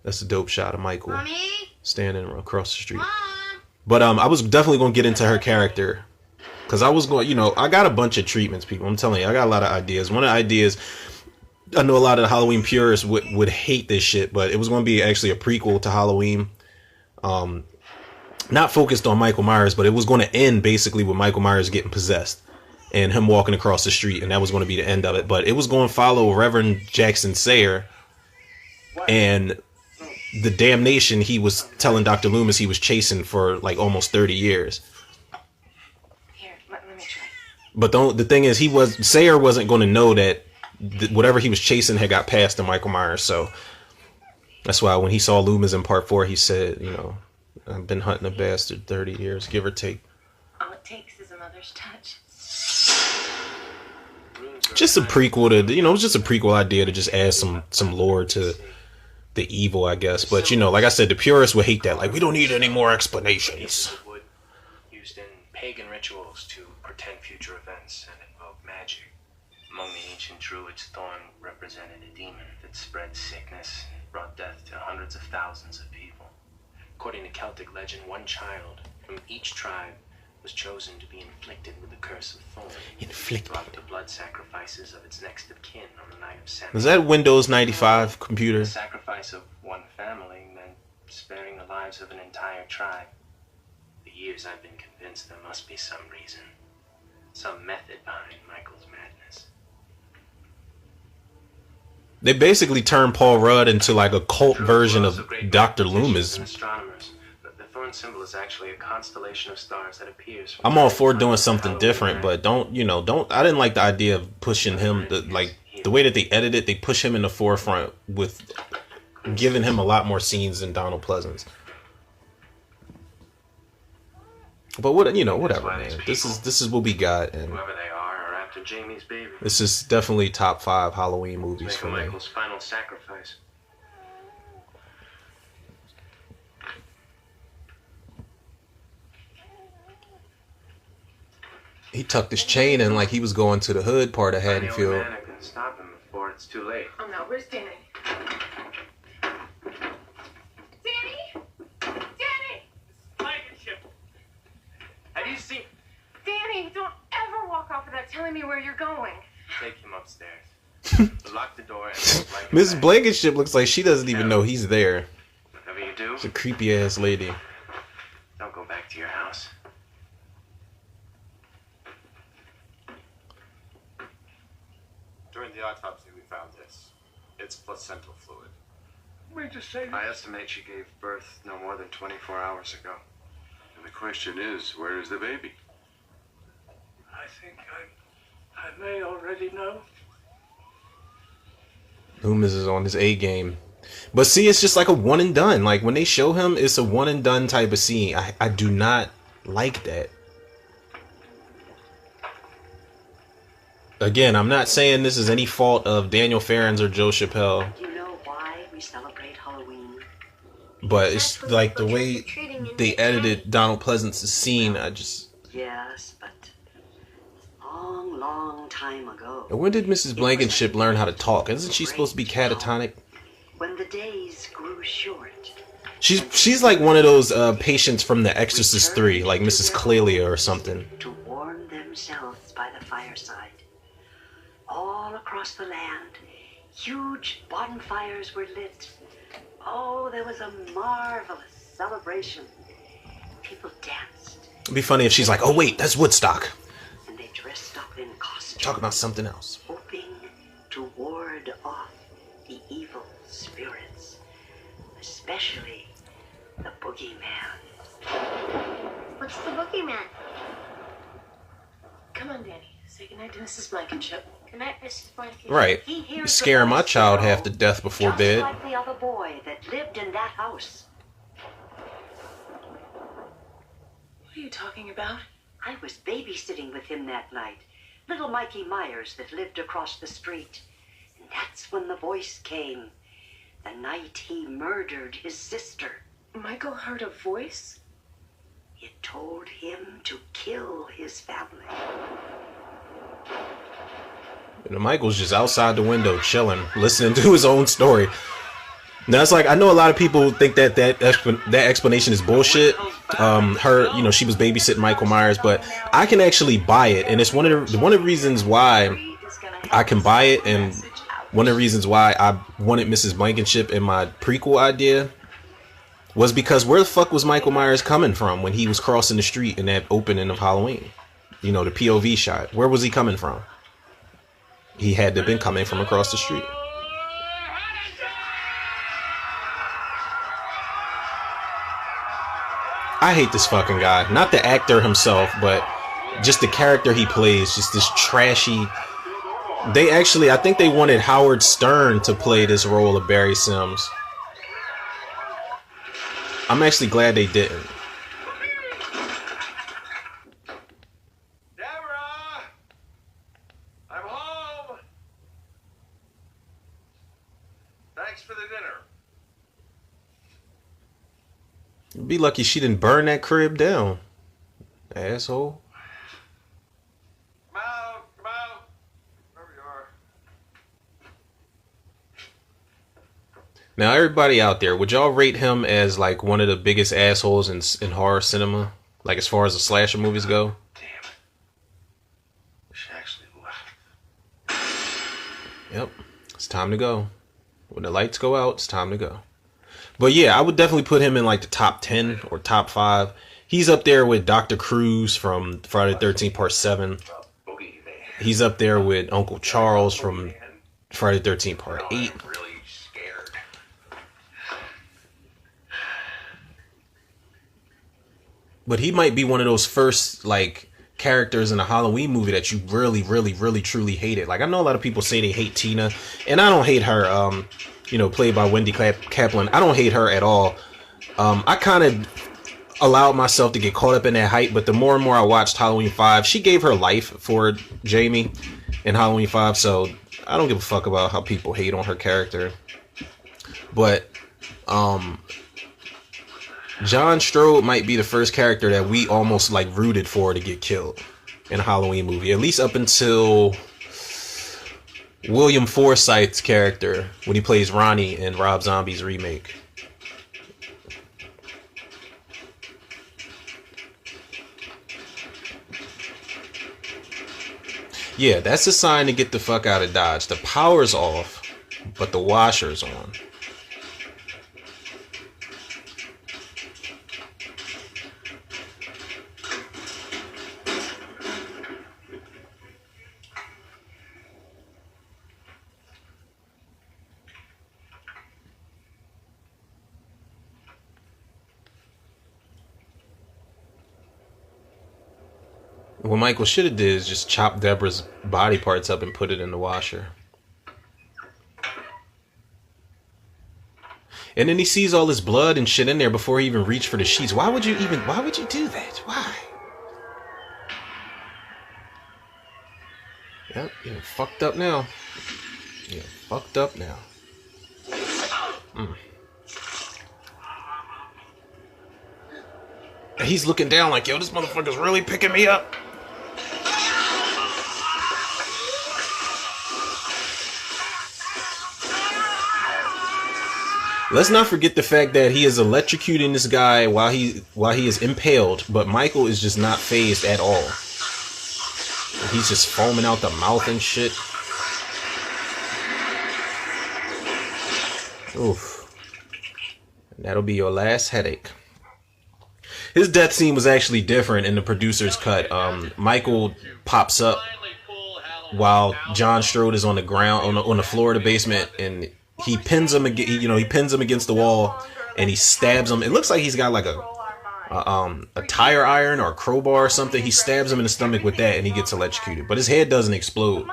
That's a dope shot of Michael standing across the street. Mom. But I was definitely going to get into her character, because I was going, you know, I got a bunch of treatments, people. I'm telling you, I got a lot of ideas. One of the ideas, I know a lot of the Halloween purists would hate this shit, but it was going to be actually a prequel to Halloween. Not focused on Michael Myers, but it was going to end basically with Michael Myers getting possessed and him walking across the street, and that was going to be the end of it. But it was going to follow Reverend Jackson Sayre and the damnation he was telling Dr. Loomis he was chasing for like almost 30 years. Here, let me try. But the thing is, Sayer wasn't going to know that whatever he was chasing had got passed to Michael Myers. So that's why when he saw Loomis in part 4, he said, you know, I've been hunting a bastard 30 years, give or take. All it takes is a mother's touch. Just a prequel to, you know, it was just a prequel idea to just add some lore to the evil, I guess. But, you know, like I said, the purists would hate that. Like, we don't need any more explanations. Used in pagan rituals to portend future events and invoke magic. Among the ancient druids, thorn represented a demon that spread sickness and brought death to hundreds of thousands of people. According to Celtic legend, one child from each tribe was chosen to be inflicted with the curse of thorn. Inflicted. Brought the blood sacrifices of its next of kin on the night of Samhain. Is that Windows 95 computer? The sacrifice of one family meant sparing the lives of an entire tribe. For years I've been convinced there must be some reason, some method behind Michael's madness. They basically turned Paul Rudd into like a cult version of Dr. Loomis. Astronomers, the thorn symbol is actually a constellation of stars that appears. I'm all for doing something different, but I didn't like the idea of pushing him, like the way that they edit it, they push him in the forefront with giving him a lot more scenes than Donald Pleasance. But whatever, man. This is what we got, and Whoever they are after Jamie's baby. this is definitely top 5 Halloween movies for me. Michael's final sacrifice. He tucked his chain in like he was going to the hood part of Haddonfield. Man, I can stop him before it's too late. Oh no, where's Danny? Danny? Danny! Blankenship. Have you seen? Danny, don't ever walk off without telling me where you're going. Take him upstairs. Lock the door and Mrs. Blankenship looks like she doesn't even know he's there. Whatever you do, She's a creepy ass lady. don't go back to your house. During the autopsy, we found this. It's placental fluid. Wait a second. I estimate she gave birth no more than 24 hours ago. And the question is, where is the baby? I think I may already know. Loomis is on his A game. But see, it's just like a one and done. Like when they show him, it's a one and done type of scene. I do not like that. Again, I'm not saying this is any fault of Daniel Farrens or Joe Chappelle. Do you know why we celebrate Halloween? But it's like the way they edited Donald Pleasance's scene. Yes, but long time ago. When did Mrs. Blankenship learn how to talk? Isn't she supposed to be catatonic? When the days grew short. She's like one of those patients from The Exorcist 3, like Mrs. Clelia or something. To warm themselves by the fireside. All across the land, huge bonfires were lit. Oh, there was a marvelous celebration. People danced. It'd be funny if she's like, oh wait, that's Woodstock. And they dressed up in costumes. Talk about something else. Hoping to ward off the evil spirits. Especially the boogeyman. What's the boogeyman? Come on, Danny. Say goodnight to Mrs. Blankenship. Good night, Mrs. Blankenship. Right. He You hears scaring the my voice child now, half to death before just bed. like the other boy that lived in that house. What are you talking about? I was babysitting with him that night. Little Mikey Myers that lived across the street. And that's when the voice came. The night he murdered his sister. Michael heard a voice? It told him to kill his family. And Michael's just outside the window chilling, listening to his own story. Now it's like, I know a lot of people think that explanation is bullshit. She was babysitting Michael Myers, but I can actually buy it, and it's one of the reasons why I can buy it, and one of the reasons why I wanted Mrs. Blankenship in my prequel idea was because where the fuck was Michael Myers coming from when he was crossing the street in that opening of Halloween? You know, the POV shot. Where was he coming from? He had to have been coming from across the street. I hate this fucking guy. Not the actor himself, but just the character he plays. Just this trashy. They actually, I think they wanted Howard Stern to play this role of Barry Sims. I'm actually glad they didn't. Deborah! I'm home! Thanks for the dinner. You'd be lucky she didn't burn that crib down. Asshole. Come out! Come out! There we are. Now, everybody out there, would y'all rate him as like one of the biggest assholes in horror cinema? Like as far as the slasher movies go? Damn it. She actually left. Yep. It's time to go. When the lights go out, it's time to go. But yeah, I would definitely put him in like the top 10 or top 5. He's up there with Dr. Cruz from Friday the 13th Part 7. He's up there with Uncle Charles from Friday the 13th Part 8. But he might be one of those first like characters in a Halloween movie that you really, really, really, truly hated. Like I know a lot of people say they hate Tina, and I don't hate her. Played by Wendy Kaplan. I don't hate her at all. I kind of allowed myself to get caught up in that hype, but the more and more I watched Halloween 5, she gave her life for Jamie in Halloween 5, so I don't give a fuck about how people hate on her character. But John Strode might be the first character that we almost like rooted for to get killed in a Halloween movie, at least up until William Forsythe's character when he plays Ronnie in Rob Zombie's remake. Yeah, that's a sign to get the fuck out of Dodge. The power's off, but the washer's on. What Michael should have did is just chop Deborah's body parts up and put it in the washer. And then he sees all this blood and shit in there before he even reached for the sheets. Why would you do that? Why? Yep, you're fucked up now. You're fucked up now. And he's looking down like, yo, this motherfucker's really picking me up. Let's not forget the fact that he is electrocuting this guy while he is impaled, but Michael is just not phased at all. He's just foaming out the mouth and shit. Oof. And that'll be your last headache. His death scene was actually different in the producer's cut. Michael pops up while John Strode is on the ground on the floor of the basement, and he pins him against the wall, and he stabs him. It looks like he's got like a tire iron or a crowbar or something. He stabs him in the stomach with that, and he gets electrocuted. But his head doesn't explode.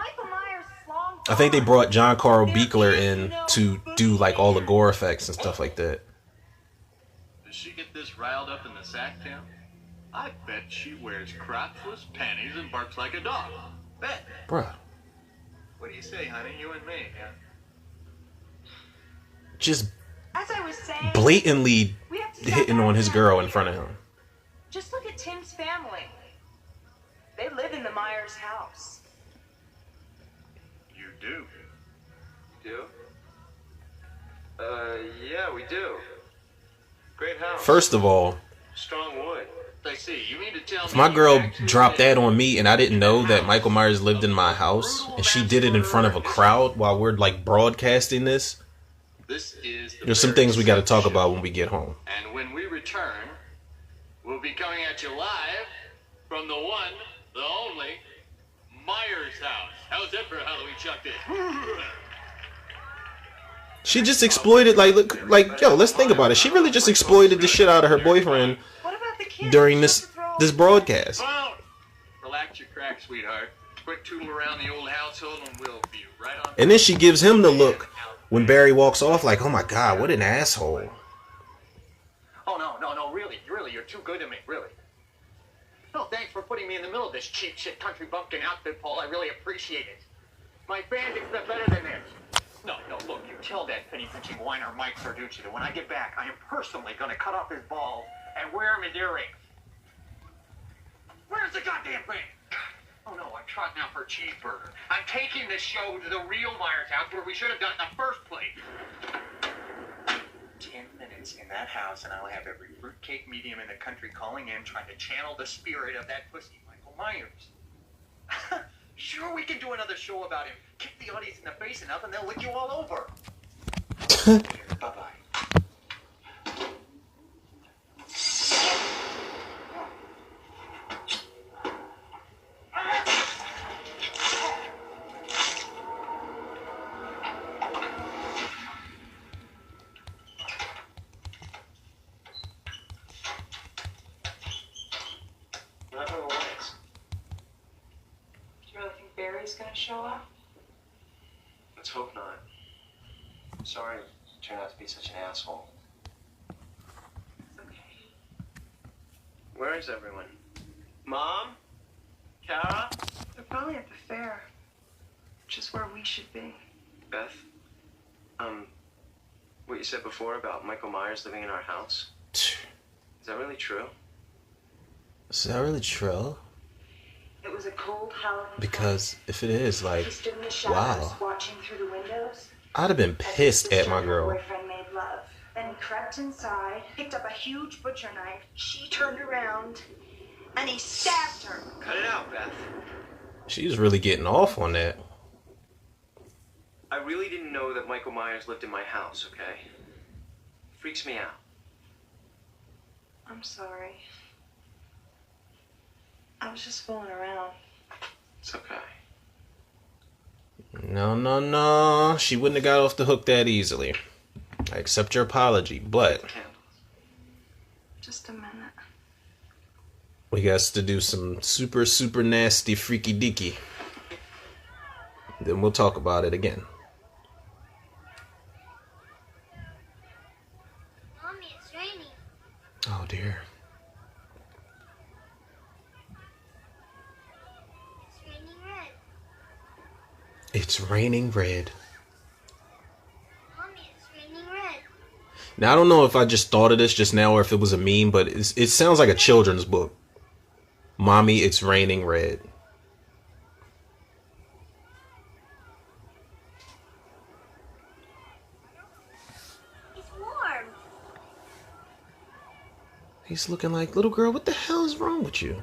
I think they brought John Carl Buechler in to do like all the gore effects and stuff like that. Does she get this riled up in the sack town? I bet she wears crotchless panties and barks like a dog. Bet. Bruh. What do you say, honey? You and me, yeah? Just As I was saying, blatantly hitting on his girl in front of him. just look at Tim's family. They live in the Myers house. You do. Do? Yeah, we do. Great house. First of all, Strong wood. I see. You mean to tell me if my you girl actually dropped did that on me and I didn't know that Michael Myers lived in my house, and she did it in front of a crowd while we're like broadcasting this, This is the there's some Barry things we got to Sims talk Show. about when we get home. And when we return, we'll be coming at you live from the one, the only, Myers house. How's that for a Halloween chuck day? She just exploited, yo, let's think about it. She really just exploited the shit out of her boyfriend What about the during this broadcast. Phone! Relax your crack, sweetheart. Quick tool around the old household and we'll be right on. And then she gives him the look when Barry walks off, like, oh my God, what an asshole. Oh, no, really, you're too good to me, really. No, thanks for putting me in the middle of this cheap shit country bumpkin outfit, Paul. I really appreciate it. My band is better than this. No, look, you tell that penny-pinching whiner Mike Sarducci that when I get back, I am personally going to cut off his balls and wear him as earrings. Where's the goddamn thing? Oh, no, I'm trotting out for a cheeseburger. I'm taking this show to the real Myers house where we should have done it in the first place. 10 minutes in that house and I'll have every fruitcake medium in the country calling in trying to channel the spirit of that pussy, Michael Myers. Sure, we can do another show about him. Kick the audience in the face enough and they'll lick you all over. Bye-bye. Gonna show up? Let's hope not. I'm sorry you turned out to be such an asshole. It's okay. Where is everyone? Mom? Kara? They're probably at the fair. Which is where we should be. Beth? What you said before about Michael Myers living in our house? Is that really true? Is that really true? It was a cold Halloween. Because if it is, like, He stood in the shadows, wow. watching through the windows. I'd have been pissed at my girl. Boyfriend made love. Then he crept inside, picked up a huge butcher knife. She turned around, and he stabbed her. Cut it out, Beth. She's really getting off on that. I really didn't know that Michael Myers lived in my house, okay? Freaks me out. I'm sorry. I was just fooling around. It's okay. No. She wouldn't have got off the hook that easily. I accept your apology, but Just a minute. we got to do some super nasty freaky deaky. Then we'll talk about it again. Mommy, it's raining. Oh dear. It's raining red. It's raining red. Mommy, it's raining red. Now I don't know if I just thought of this just now or if it was a meme, but it sounds like a children's book. Mommy, it's raining red. It's warm. He's looking like, little girl, what the hell is wrong with you?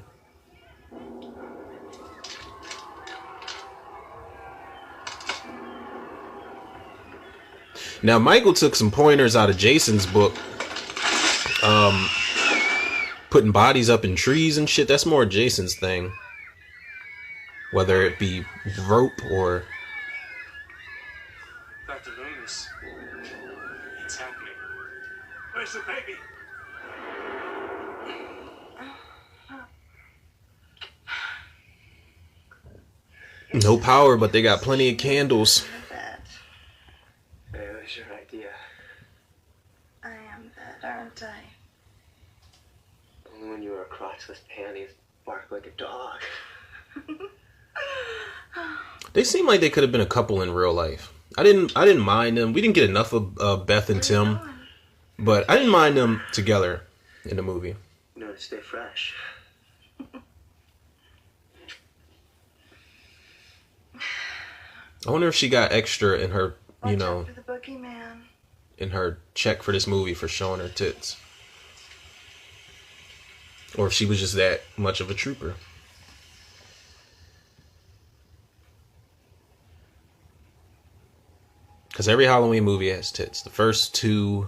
Now, Michael took some pointers out of Jason's book. Putting bodies up in trees and shit. That's more Jason's thing. Whether it be rope or... Dr. Loomis, it's happening. Where's the baby? No power, but they got plenty of candles. It was your idea. I am that, aren't I? Only when you were crotchless panties bark like a dog. They seem like they could have been a couple in real life. I didn't mind them. We didn't get enough of Beth and Tim, but I didn't mind them together in the movie. You know, to stay fresh. I wonder if she got extra in her, you know, Watch out for the boogeyman. in her check for this movie for showing her tits. Or if she was just that much of a trooper. Because every Halloween movie has tits. The first two,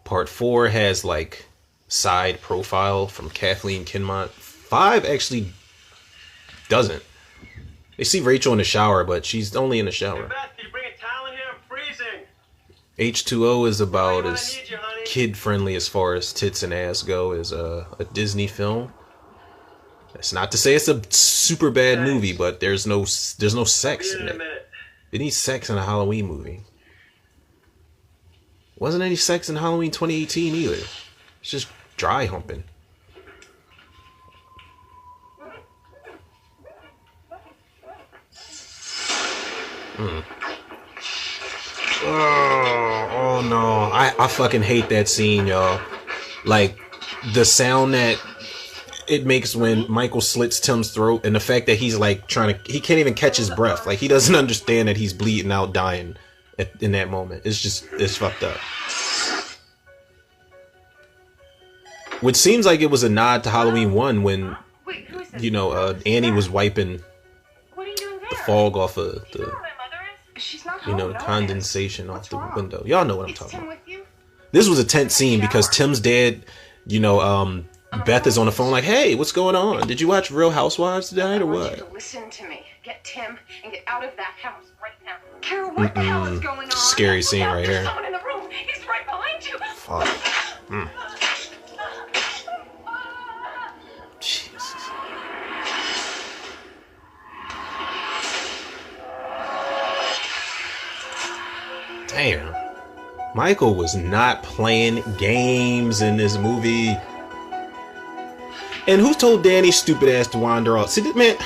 part 4 has like side profile from Kathleen Kinmont. 5 actually doesn't. They see Rachel in the shower, but she's only in the shower. Beth, can you bring a towel in here? I'm freezing. H2O is about as kid friendly as far as tits and ass go as a Disney film. That's not to say it's a super bad movie, but there's no sex in it. It needs sex in a Halloween movie. Wasn't any sex in Halloween 2018 either. It's just dry humping. Oh no. I fucking hate that scene, y'all. Like, the sound that it makes when Michael slits Tim's throat, and the fact that he's like he can't even catch his breath. Like, he doesn't understand that he's bleeding out, dying in that moment. It's fucked up. Which seems like it was a nod to Halloween 1 when, you know, Annie was wiping the fog off of the, you know, condensation off the window. Y'all know what I'm talking about. This was a tense scene because Tim's dad, you know, Beth is on the phone like, hey, what's going on? Did you watch Real Housewives tonight or what? Listen to me. Get Tim and get out of that house right now. Carol, what the hell is going on? Scary scene right here. Someone in the room. He's right behind you. Fuck. Jesus. Damn. Michael was not playing games in this movie. And who told Danny's stupid ass to wander off? See, man.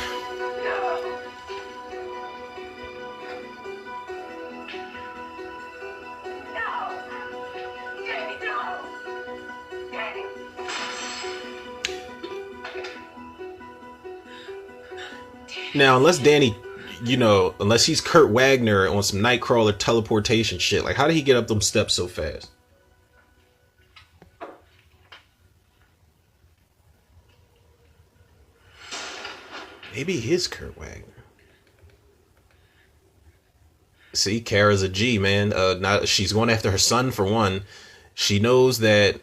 Now, unless Danny, you know, unless he's Kurt Wagner on some Nightcrawler teleportation shit, like, how did he get up them steps so fast? Maybe his Kurt Wagner. See, Kara's a G, man. Not she's going after her son for one. She knows that,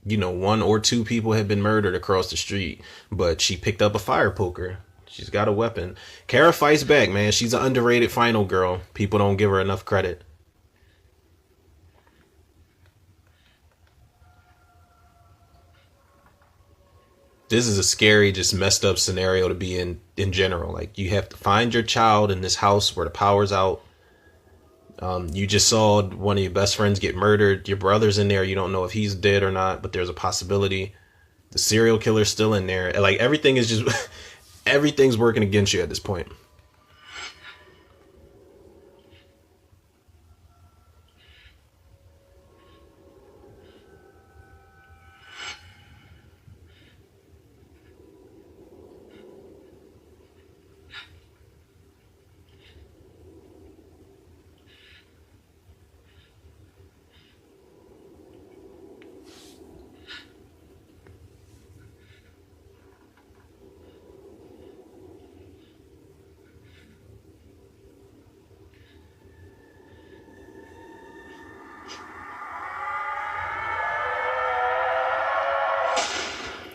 you know, 1 or 2 people have been murdered across the street, but she picked up a fire poker. She's got a weapon. Kara fights back, man. She's an underrated final girl. People don't give her enough credit. This is a scary, just messed up scenario to be in general. Like, you have to find your child in this house where the power's out. You just saw one of your best friends get murdered. Your brother's in there. You don't know if he's dead or not, but there's a possibility. The serial killer's still in there. Like, everything is just... everything's working against you at this point.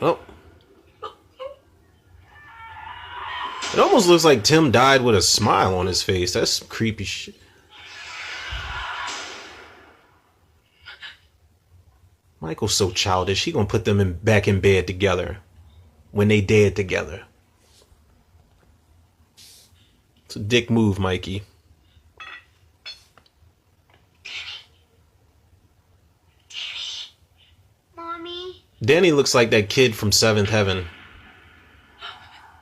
Oh. It almost looks like Tim died with a smile on his face. That's some creepy shit. Michael's so childish. He gonna put them back in bed together when they dead together. It's a dick move, Mikey. Mommy? Danny looks like that kid from Seventh Heaven.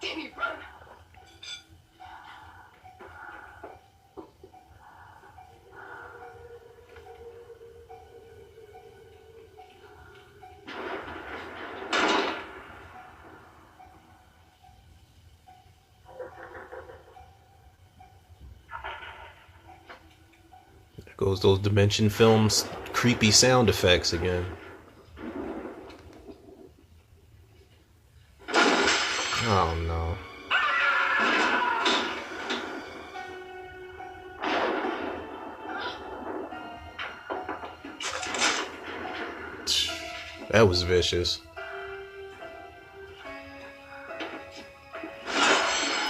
Danny, run. There goes those Dimension Films creepy sound effects again. Oh no. That was vicious.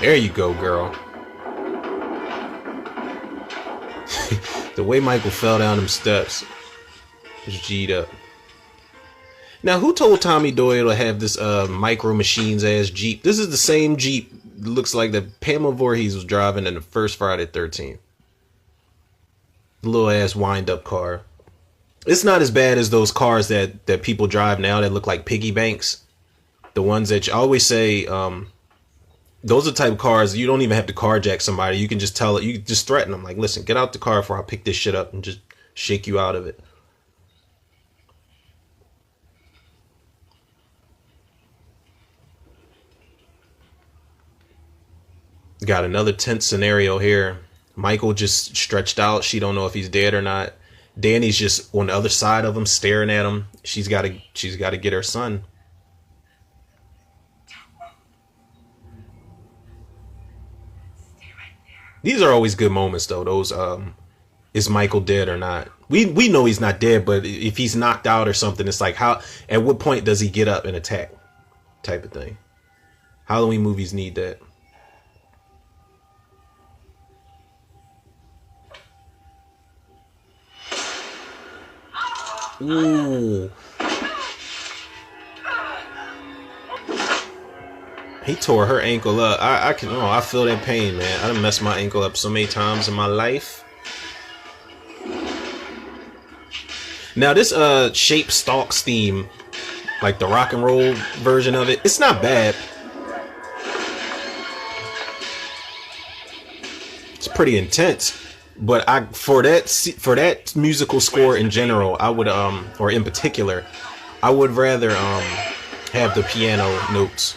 There you go, girl. The way Michael fell down them steps. It's G'd up. Now, who told Tommy Doyle to have this Micro Machines ass Jeep? This is the same Jeep that looks like that Pamela Voorhees was driving in the first Friday the 13th. Little ass wind up car. It's not as bad as those cars that people drive now that look like piggy banks. The ones that you always say, those are the type of cars you don't even have to carjack somebody. You can just tell it. You just threaten them like, listen, get out the car before I pick this shit up and just shake you out of it. Got another tense scenario here. Michael just stretched out. She don't know if he's dead or not. Danny's just on the other side of him, staring at him. She's got to get her son. These are always good moments, though. Those, is Michael dead or not? We know he's not dead, but if he's knocked out or something, it's like, how? At what point does he get up and attack? Type of thing. Halloween movies need that. Ooh. He tore her ankle up. I feel that pain, man. I done messed my ankle up so many times in my life. Now this Shape Stalks theme, like the rock and roll version of it, it's not bad. It's pretty intense. But for that musical score in general, I would or in particular, I would rather have the piano notes.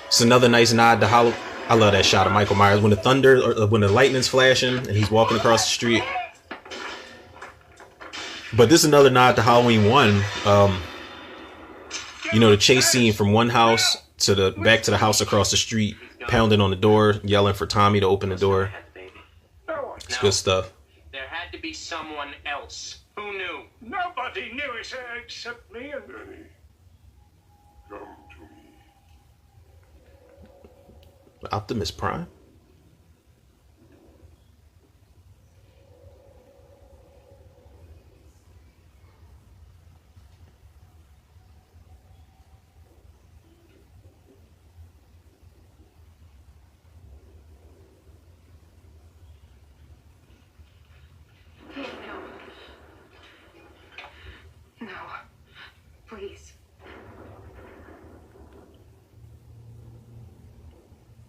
It's another nice nod to Halloween. I love that shot of Michael Myers when the thunder or when the lightning's flashing and he's walking across the street. But this is another nod to Halloween 1. You know, the chase scene from one house to the back to the house across the street, pounding on the door, yelling for Tommy to open the door. It's good stuff. There had to be someone else. Who knew? Nobody knew it except me and Benny. Come to me. Optimus Prime? Please.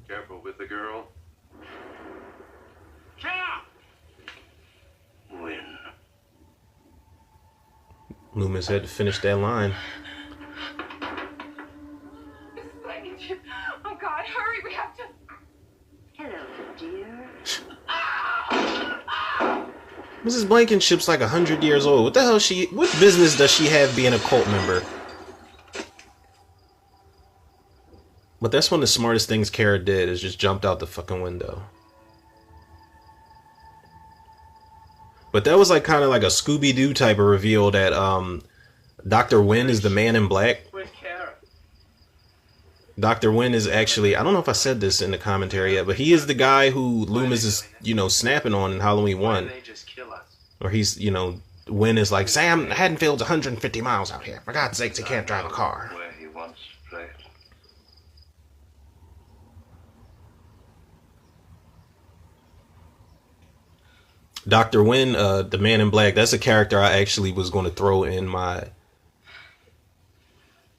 Careful with the girl. Win. Loomis had to finish that line. Oh God, hurry, we have to. Hello, dear. Mrs. Blankenship's like 100 years old. What the hell what business does she have being a cult member? But that's one of the smartest things Kara did, is just jumped out the fucking window. But that was like kind of like a Scooby-Doo type of reveal that Dr. Wynn is the man in black. Where's Kara? Dr. Wynn is actually, I don't know if I said this in the commentary yet, but he is the guy who Loomis is, snapping on in Halloween 1. Or he's, Wynn is like, Sam, Haddonfield's 150 miles out here. For God's sakes, he can't drive a car. Where he wants to play. Dr. Wynn, the man in black, that's a character I actually was going to throw in my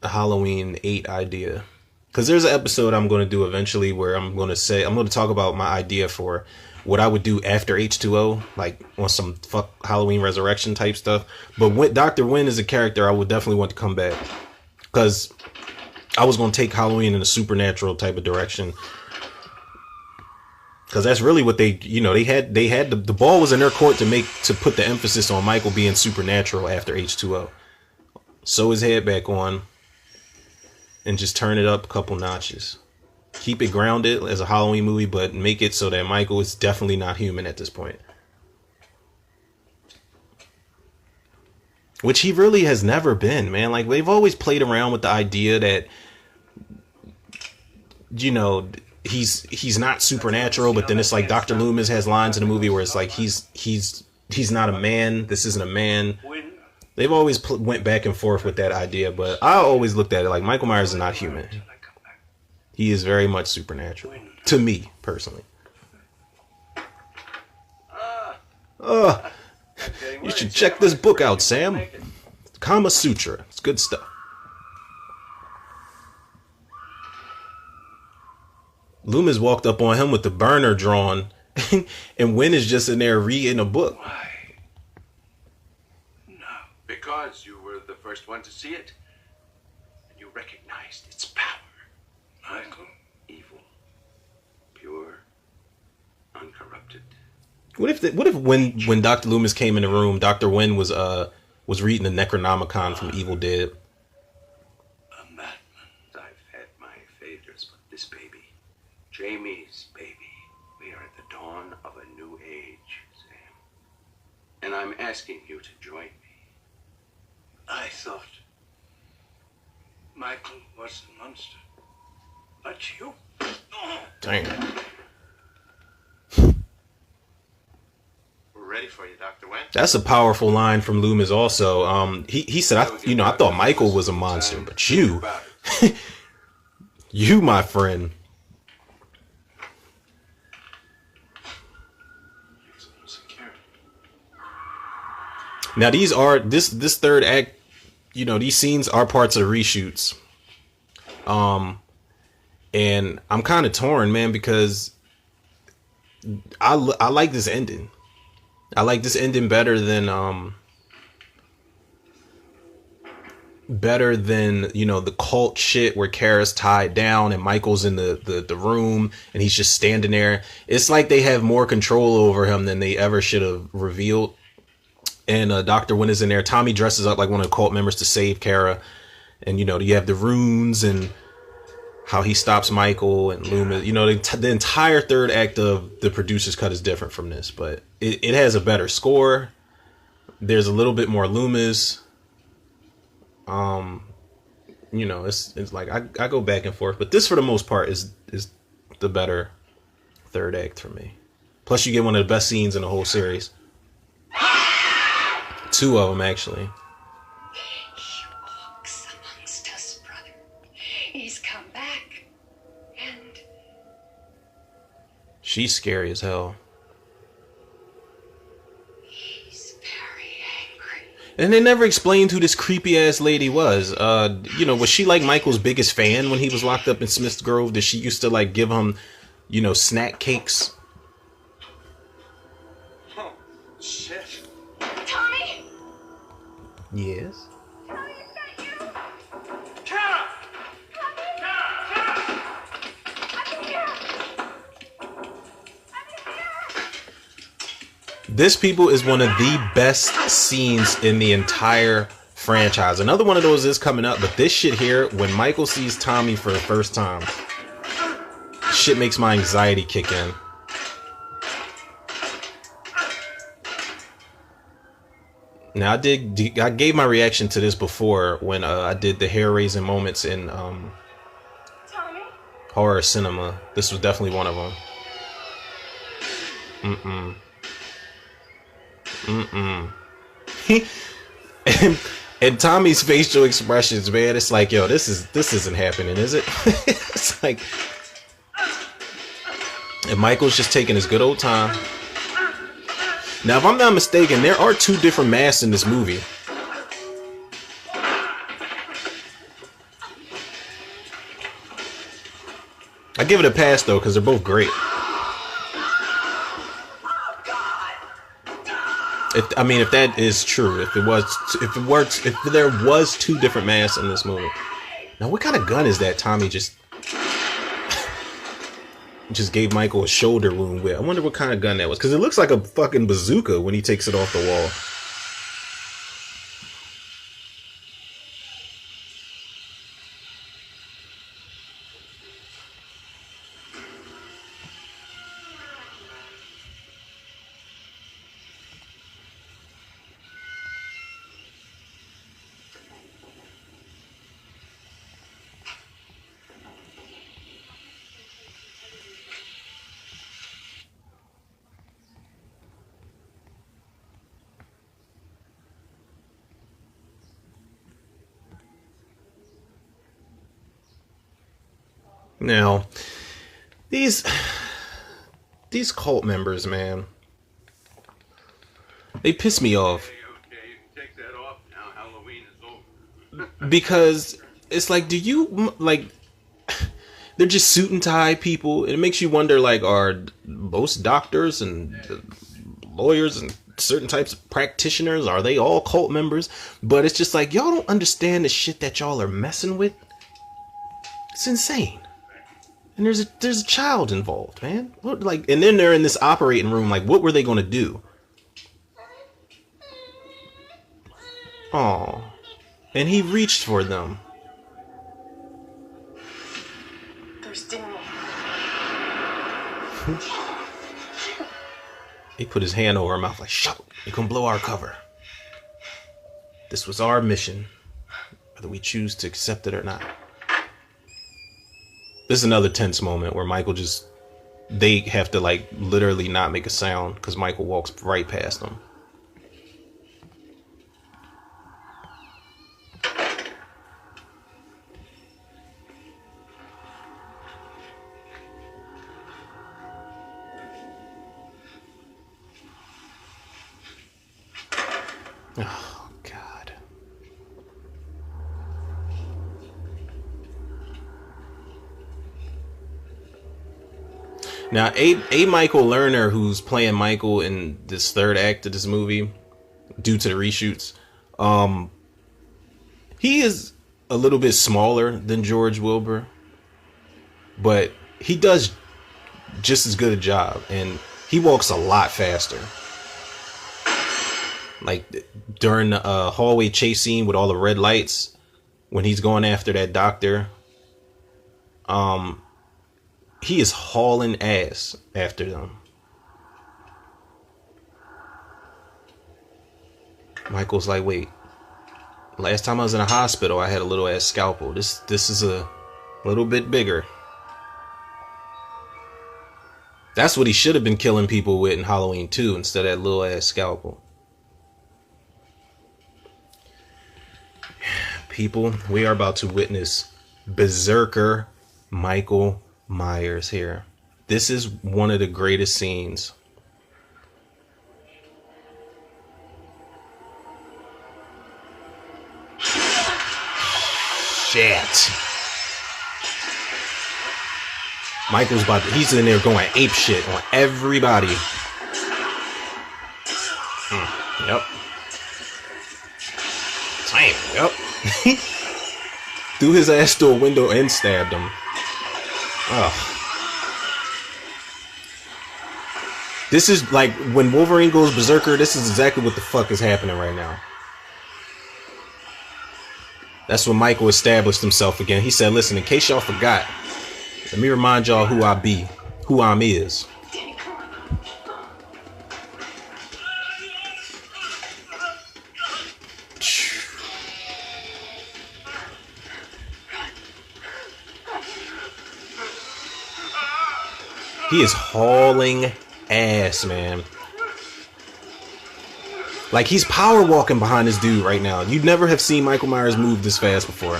Halloween 8 idea. Because there's an episode I'm going to do eventually where I'm going to talk about my idea for what I would do after H2O, like on some fuck Halloween Resurrection type stuff. But Dr. Wynn is a character I would definitely want to come back, because I was going to take Halloween in a supernatural type of direction. Because that's really what they had the ball was in their court to put the emphasis on Michael being supernatural after H2O. Sew his head back on and just turn it up a couple notches. Keep it grounded as a Halloween movie, but make it so that Michael is definitely not human at this point. Which he really has never been, man. Like, they've always played around with the idea that, he's not supernatural, but then it's like Dr. Loomis has lines in the movie where it's like he's not a man. This isn't a man. They've always went back and forth with that idea, but I always looked at it like Michael Myers is not human. He is very much supernatural to me personally. You should check this book out, Sam. Kama Sutra. It's good stuff. Loomis walked up on him with the burner drawn, and Wynn is just in there reading a book. Why? No, because you were the first one to see it, and you recognized its power. Michael, evil, pure, uncorrupted. What if when Dr. Loomis came in the room, Dr. Wynn was reading the Necronomicon from Evil Dead? A madman. I've had my failures, but this baby, Jamie's baby, we are at the dawn of a new age, Sam. And I'm asking you to join me. I thought Michael was a monster, but you. Dang. We're ready for you, Dr. Wynn. That's a powerful line from Loomis also. He said, I thought Michael was a monster, but you, you, my friend. Now these are this third act, these scenes are parts of the reshoots. And I'm kind of torn, man, because I like this ending. I like this ending better than the cult shit where Kara's tied down and Michael's in the room and he's just standing there. It's like they have more control over him than they ever should have revealed. And Dr. Wynn is in there. Tommy dresses up like one of the cult members to save Kara. And, you have the runes and how he stops Michael and Loomis. The entire third act of the producer's cut is different from this. But it has a better score. There's a little bit more Loomis. It's like I go back and forth. But this, for the most part, is the better third act for me. Plus, you get one of the best scenes in the whole series. Two of them, actually. He walks amongst us, brother. He's come back. And she's scary as hell. He's very angry. And they never explained who this creepy ass lady was. Was she like Michael's biggest fan when he was locked up in Smith's Grove? Did she used to like give him, snack cakes? Oh, shit. Tommy? Yes. Tommy, is that you? Kara! Tommy? Kara! I'm in here! I'm in here! This, people, is one of the best scenes in the entire franchise. Another one of those is coming up, but this shit here, when Michael sees Tommy for the first time, shit makes my anxiety kick in. Now I gave my reaction to this before when I did the hair-raising moments in Tommy? horror cinema. This was definitely one of them. and Tommy's facial expressions, man, it's like, yo, this isn't happening, is it? It's like, and Michael's just taking his good old time. Now, if I'm not mistaken, there are two different masks in this movie. I give it a pass though, because they're both great. If that is true, if there was two different masks in this movie. Now, what kind of gun is that Tommy just gave Michael a shoulder wound with? I wonder what kind of gun that was, because it looks like a fucking bazooka when he takes it off the wall. Now, these cult members, man, they piss me off. Okay, you can take that off now. Halloween is over. Because it's like, do you, like, they're just suit and tie people. And it makes you wonder, like, are most doctors and lawyers and certain types of practitioners, are they all cult members? But it's just like, y'all don't understand the shit that y'all are messing with. It's insane. And there's a child involved, man. What, like, and then they're in this operating room. Like, what were they going to do? Oh, and he reached for them. There's Danny. He put his hand over her mouth like, shut up. You can blow our cover. This was our mission, whether we choose to accept it or not. This is another tense moment where Michael just, they have to like literally not make a sound because Michael walks right past them. Oh, God. Now, A. Michael Lerner, who's playing Michael in this third act of this movie, due to the reshoots, he is a little bit smaller than George Wilbur, but he does just as good a job, and he walks a lot faster. Like during the hallway chase scene with all the red lights, when he's going after that doctor, he is hauling ass after them. Michael's like, wait, last time I was in a hospital, I had a little ass scalpel. This is a little bit bigger. That's what he should have been killing people with in Halloween 2 instead of that little ass scalpel. People, we are about to witness Berserker Michael Myers here. This is one of the greatest scenes. Shit. Michael's he's in there going ape shit on everybody. Yep. Damn, yep. Threw his ass through a window and stabbed him. Oh. This is like when Wolverine goes berserker, this is exactly what the fuck is happening right now. That's when Michael established himself again. He said, listen, in case y'all forgot, let me remind y'all who I be, who I'm is. He is hauling ass, man. Like, he's power walking behind this dude right now. You'd never have seen Michael Myers move this fast before.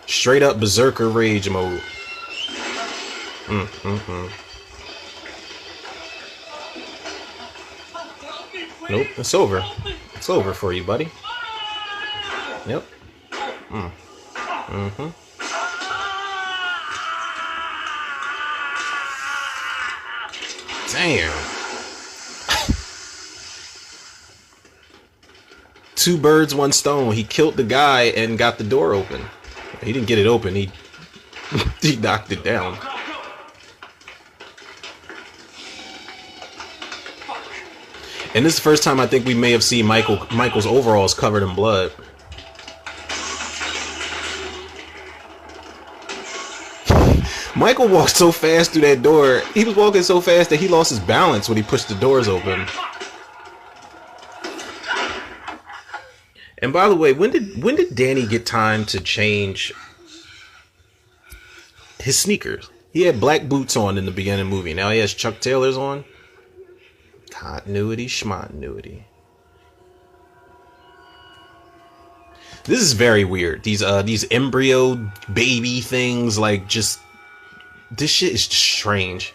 Straight up berserker rage mode. Nope, it's over. It's over for you, buddy. Yep. Damn. Two birds, one stone. He killed the guy and got the door open. He didn't get it open. He knocked it down. And this is the first time I think we may have seen Michael's overalls covered in blood. Michael walked so fast through that door. He was walking so fast that he lost his balance when he pushed the doors open. And by the way, when did Danny get time to change his sneakers? He had black boots on in the beginning of the movie. Now he has Chuck Taylors on. Continuity, schmontinuity. This is very weird. These embryo baby things, like, just this shit is strange.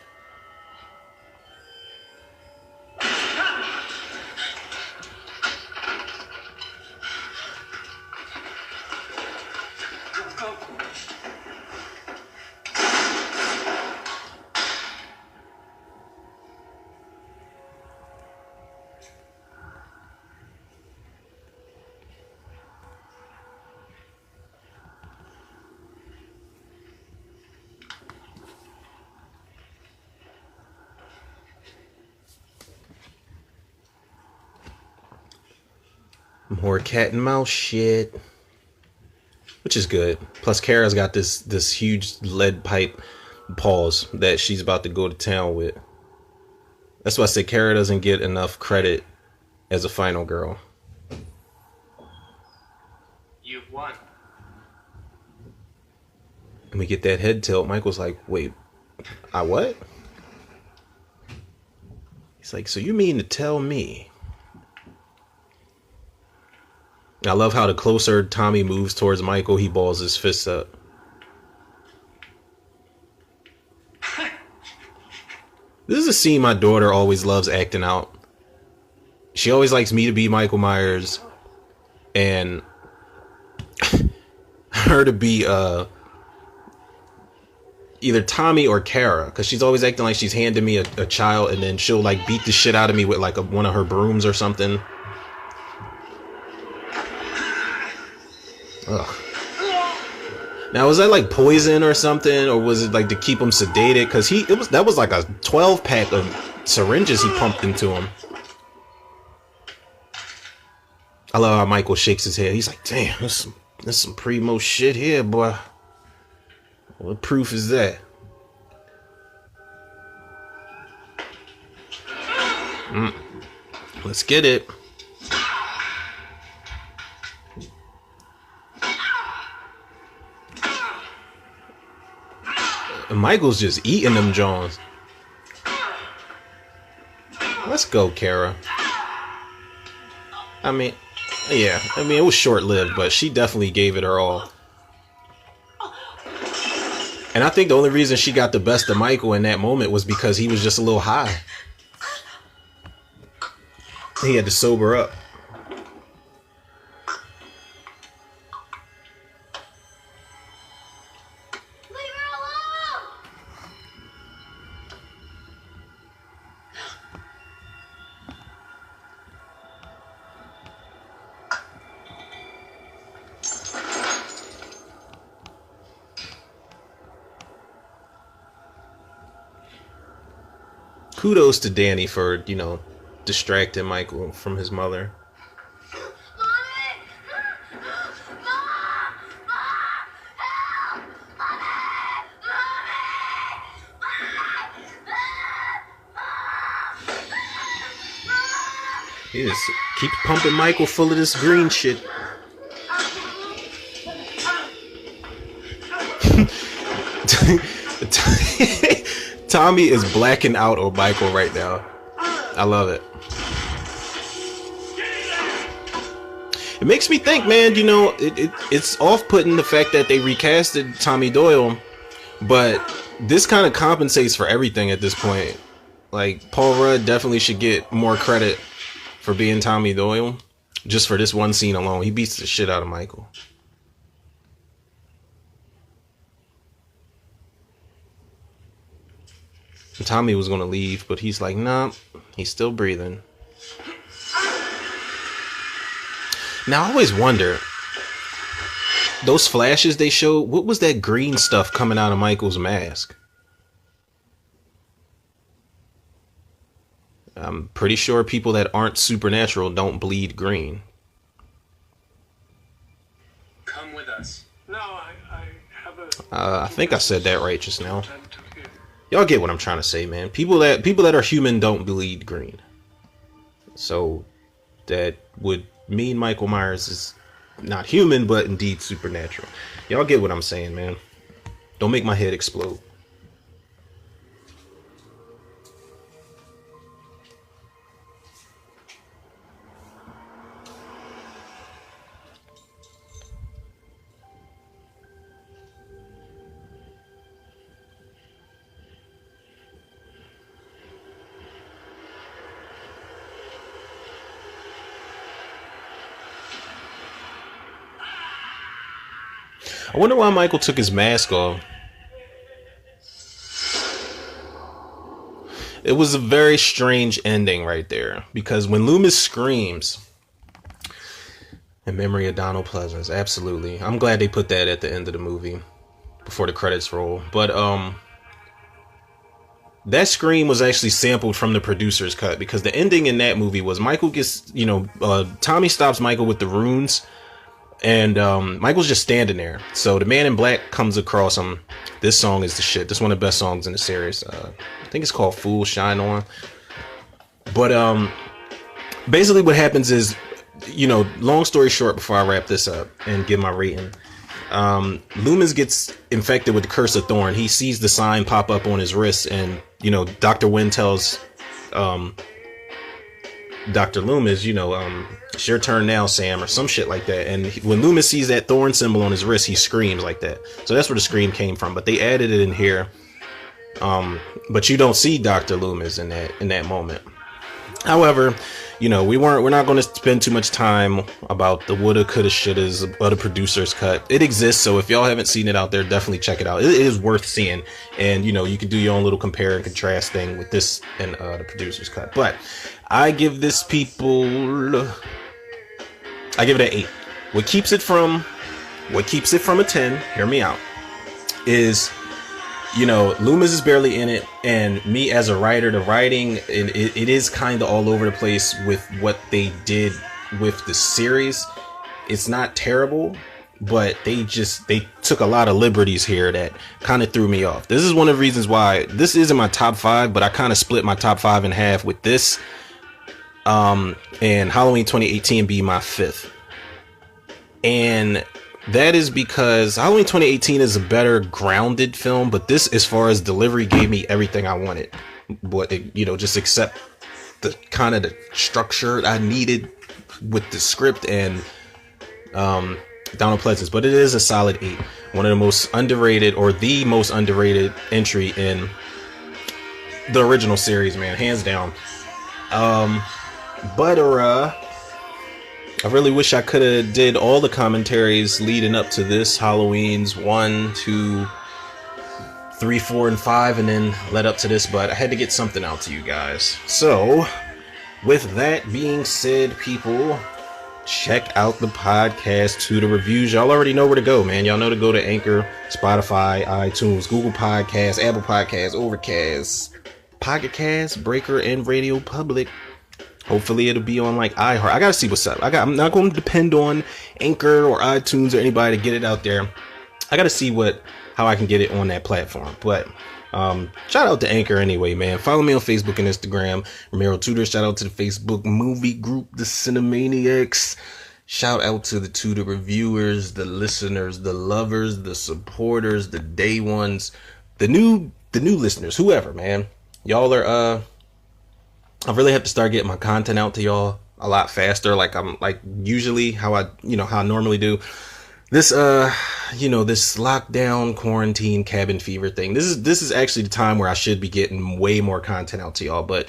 More cat and mouse shit, which is good. Plus, Kara's got this huge lead pipe paws that she's about to go to town with. That's why I say Kara doesn't get enough credit as a final girl. You've won. And we get that head tilt. Michael's like, "Wait, I what?" He's like, "So you mean to tell me?" I love how the closer Tommy moves towards Michael, he balls his fists up. This is a scene my daughter always loves acting out. She always likes me to be Michael Myers and her to be either Tommy or Kara, because she's always acting like she's handing me a child, and then she'll like beat the shit out of me with like one of her brooms or something. Ugh. Now, was that like poison or something, or was it like to keep him sedated? Because that was like a 12-pack of syringes he pumped into him. I love how Michael shakes his head. He's like, "Damn, there's some primo shit here, boy. What proof is that?" Let's get it. And Michael's just eating them Jones. Let's go, Kara. I mean, yeah. I mean, it was short-lived, but she definitely gave it her all. And I think the only reason she got the best of Michael in that moment was because he was just a little high. He had to sober up. Kudos to Danny for, distracting Michael from his mother. He just keeps pumping Michael full of this green shit. Tommy is blacking out on Michael right now. I love it. It makes me think, man, it's off-putting the fact that they recasted Tommy Doyle, but this kind of compensates for everything at this point. Like, Paul Rudd definitely should get more credit for being Tommy Doyle, just for this one scene alone. He beats the shit out of Michael. Tommy was going to leave, but he's like, nah, he's still breathing. Now, I always wonder, those flashes they showed, what was that green stuff coming out of Michael's mask? I'm pretty sure people that aren't supernatural don't bleed green. Come with us. No, I have a... I think I said that right just now. Y'all get what I'm trying to say, man. People that are human don't bleed green. So that would mean Michael Myers is not human, but indeed supernatural. Y'all get what I'm saying, man. Don't make my head explode. I wonder why Michael took his mask off. It was a very strange ending right there, because when Loomis screams, in memory of Donald Pleasance, absolutely. I'm glad they put that at the end of the movie before the credits roll. But that scream was actually sampled from the producer's cut, because the ending in that movie was Michael gets, Tommy stops Michael with the runes, and Michael's just standing there. So the man in black comes across him. This song is the shit. This is one of the best songs in the series. I think it's called Fool Shine On. But basically what happens is, long story short, before I wrap this up and give my rating, Loomis gets infected with the Curse of Thorn. He sees the sign pop up on his wrist, and Dr. Wynn tells Dr. Loomis, it's your turn now, Sam, or some shit like that. And when Loomis sees that thorn symbol on his wrist, he screams like that. So that's where the scream came from. But they added it in here. But you don't see Dr. Loomis in that moment. However, we're not going to spend too much time about the woulda, coulda, shouldas of the producer's cut. It exists, so if y'all haven't seen it out there, definitely check it out. It is worth seeing, and you can do your own little compare and contrast thing with this and the producer's cut. But I give this I give it an 8. What keeps it from a 10, hear me out, is Loomis is barely in it, and me as a writer, the writing, it is kind of all over the place with what they did with the series. It's not terrible, but they took a lot of liberties here that kind of threw me off. This is one of the reasons why this isn't my top 5, but I kind of split my top 5 in half with this and Halloween 2018 be my 5th. And that is because Halloween 2018 is a better grounded film, but this, as far as delivery, gave me everything I wanted. But just accept the kind of the structure I needed with the script and Donald Pleasance. But it is a solid 8. One of the most underrated, or the most underrated entry in the original series, man, hands down. I really wish I could have did all the commentaries leading up to this Halloween's 1, 2, 3, 4, and 5, and then led up to this, but I had to get something out to you guys. So, with that being said, people, check out the podcast, to the reviews. Y'all already know where to go, man. Y'all know to go to Anchor, Spotify, iTunes, Google Podcasts, Apple Podcasts, Overcast, Pocket Cast, Breaker, and Radio Public. Hopefully it'll be on like iHeart. I gotta see what's up. I'm not going to depend on Anchor or iTunes or anybody to get it out there. I gotta see how I can get it on that platform. But shout out to Anchor anyway, man. Follow me on Facebook and Instagram, Romero Tudor. Shout out to the Facebook movie group, the Cinemaniacs. Shout out to the Tudor reviewers, the listeners, the lovers, the supporters, the day ones, the new listeners, whoever, man. Y'all are I really have to start getting my content out to y'all a lot faster, like I'm like usually how I normally do. This this lockdown, quarantine, cabin fever thing. This is actually the time where I should be getting way more content out to y'all, but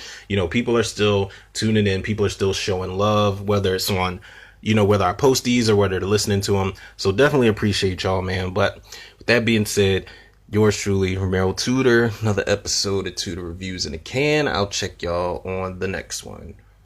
people are still tuning in, people are still showing love, whether it's on whether I post these or whether they're listening to them. So definitely appreciate y'all, man. But with that being said, yours truly, Romero Tudor. Another episode of Tudor Reviews in a Can. I'll check y'all on the next one.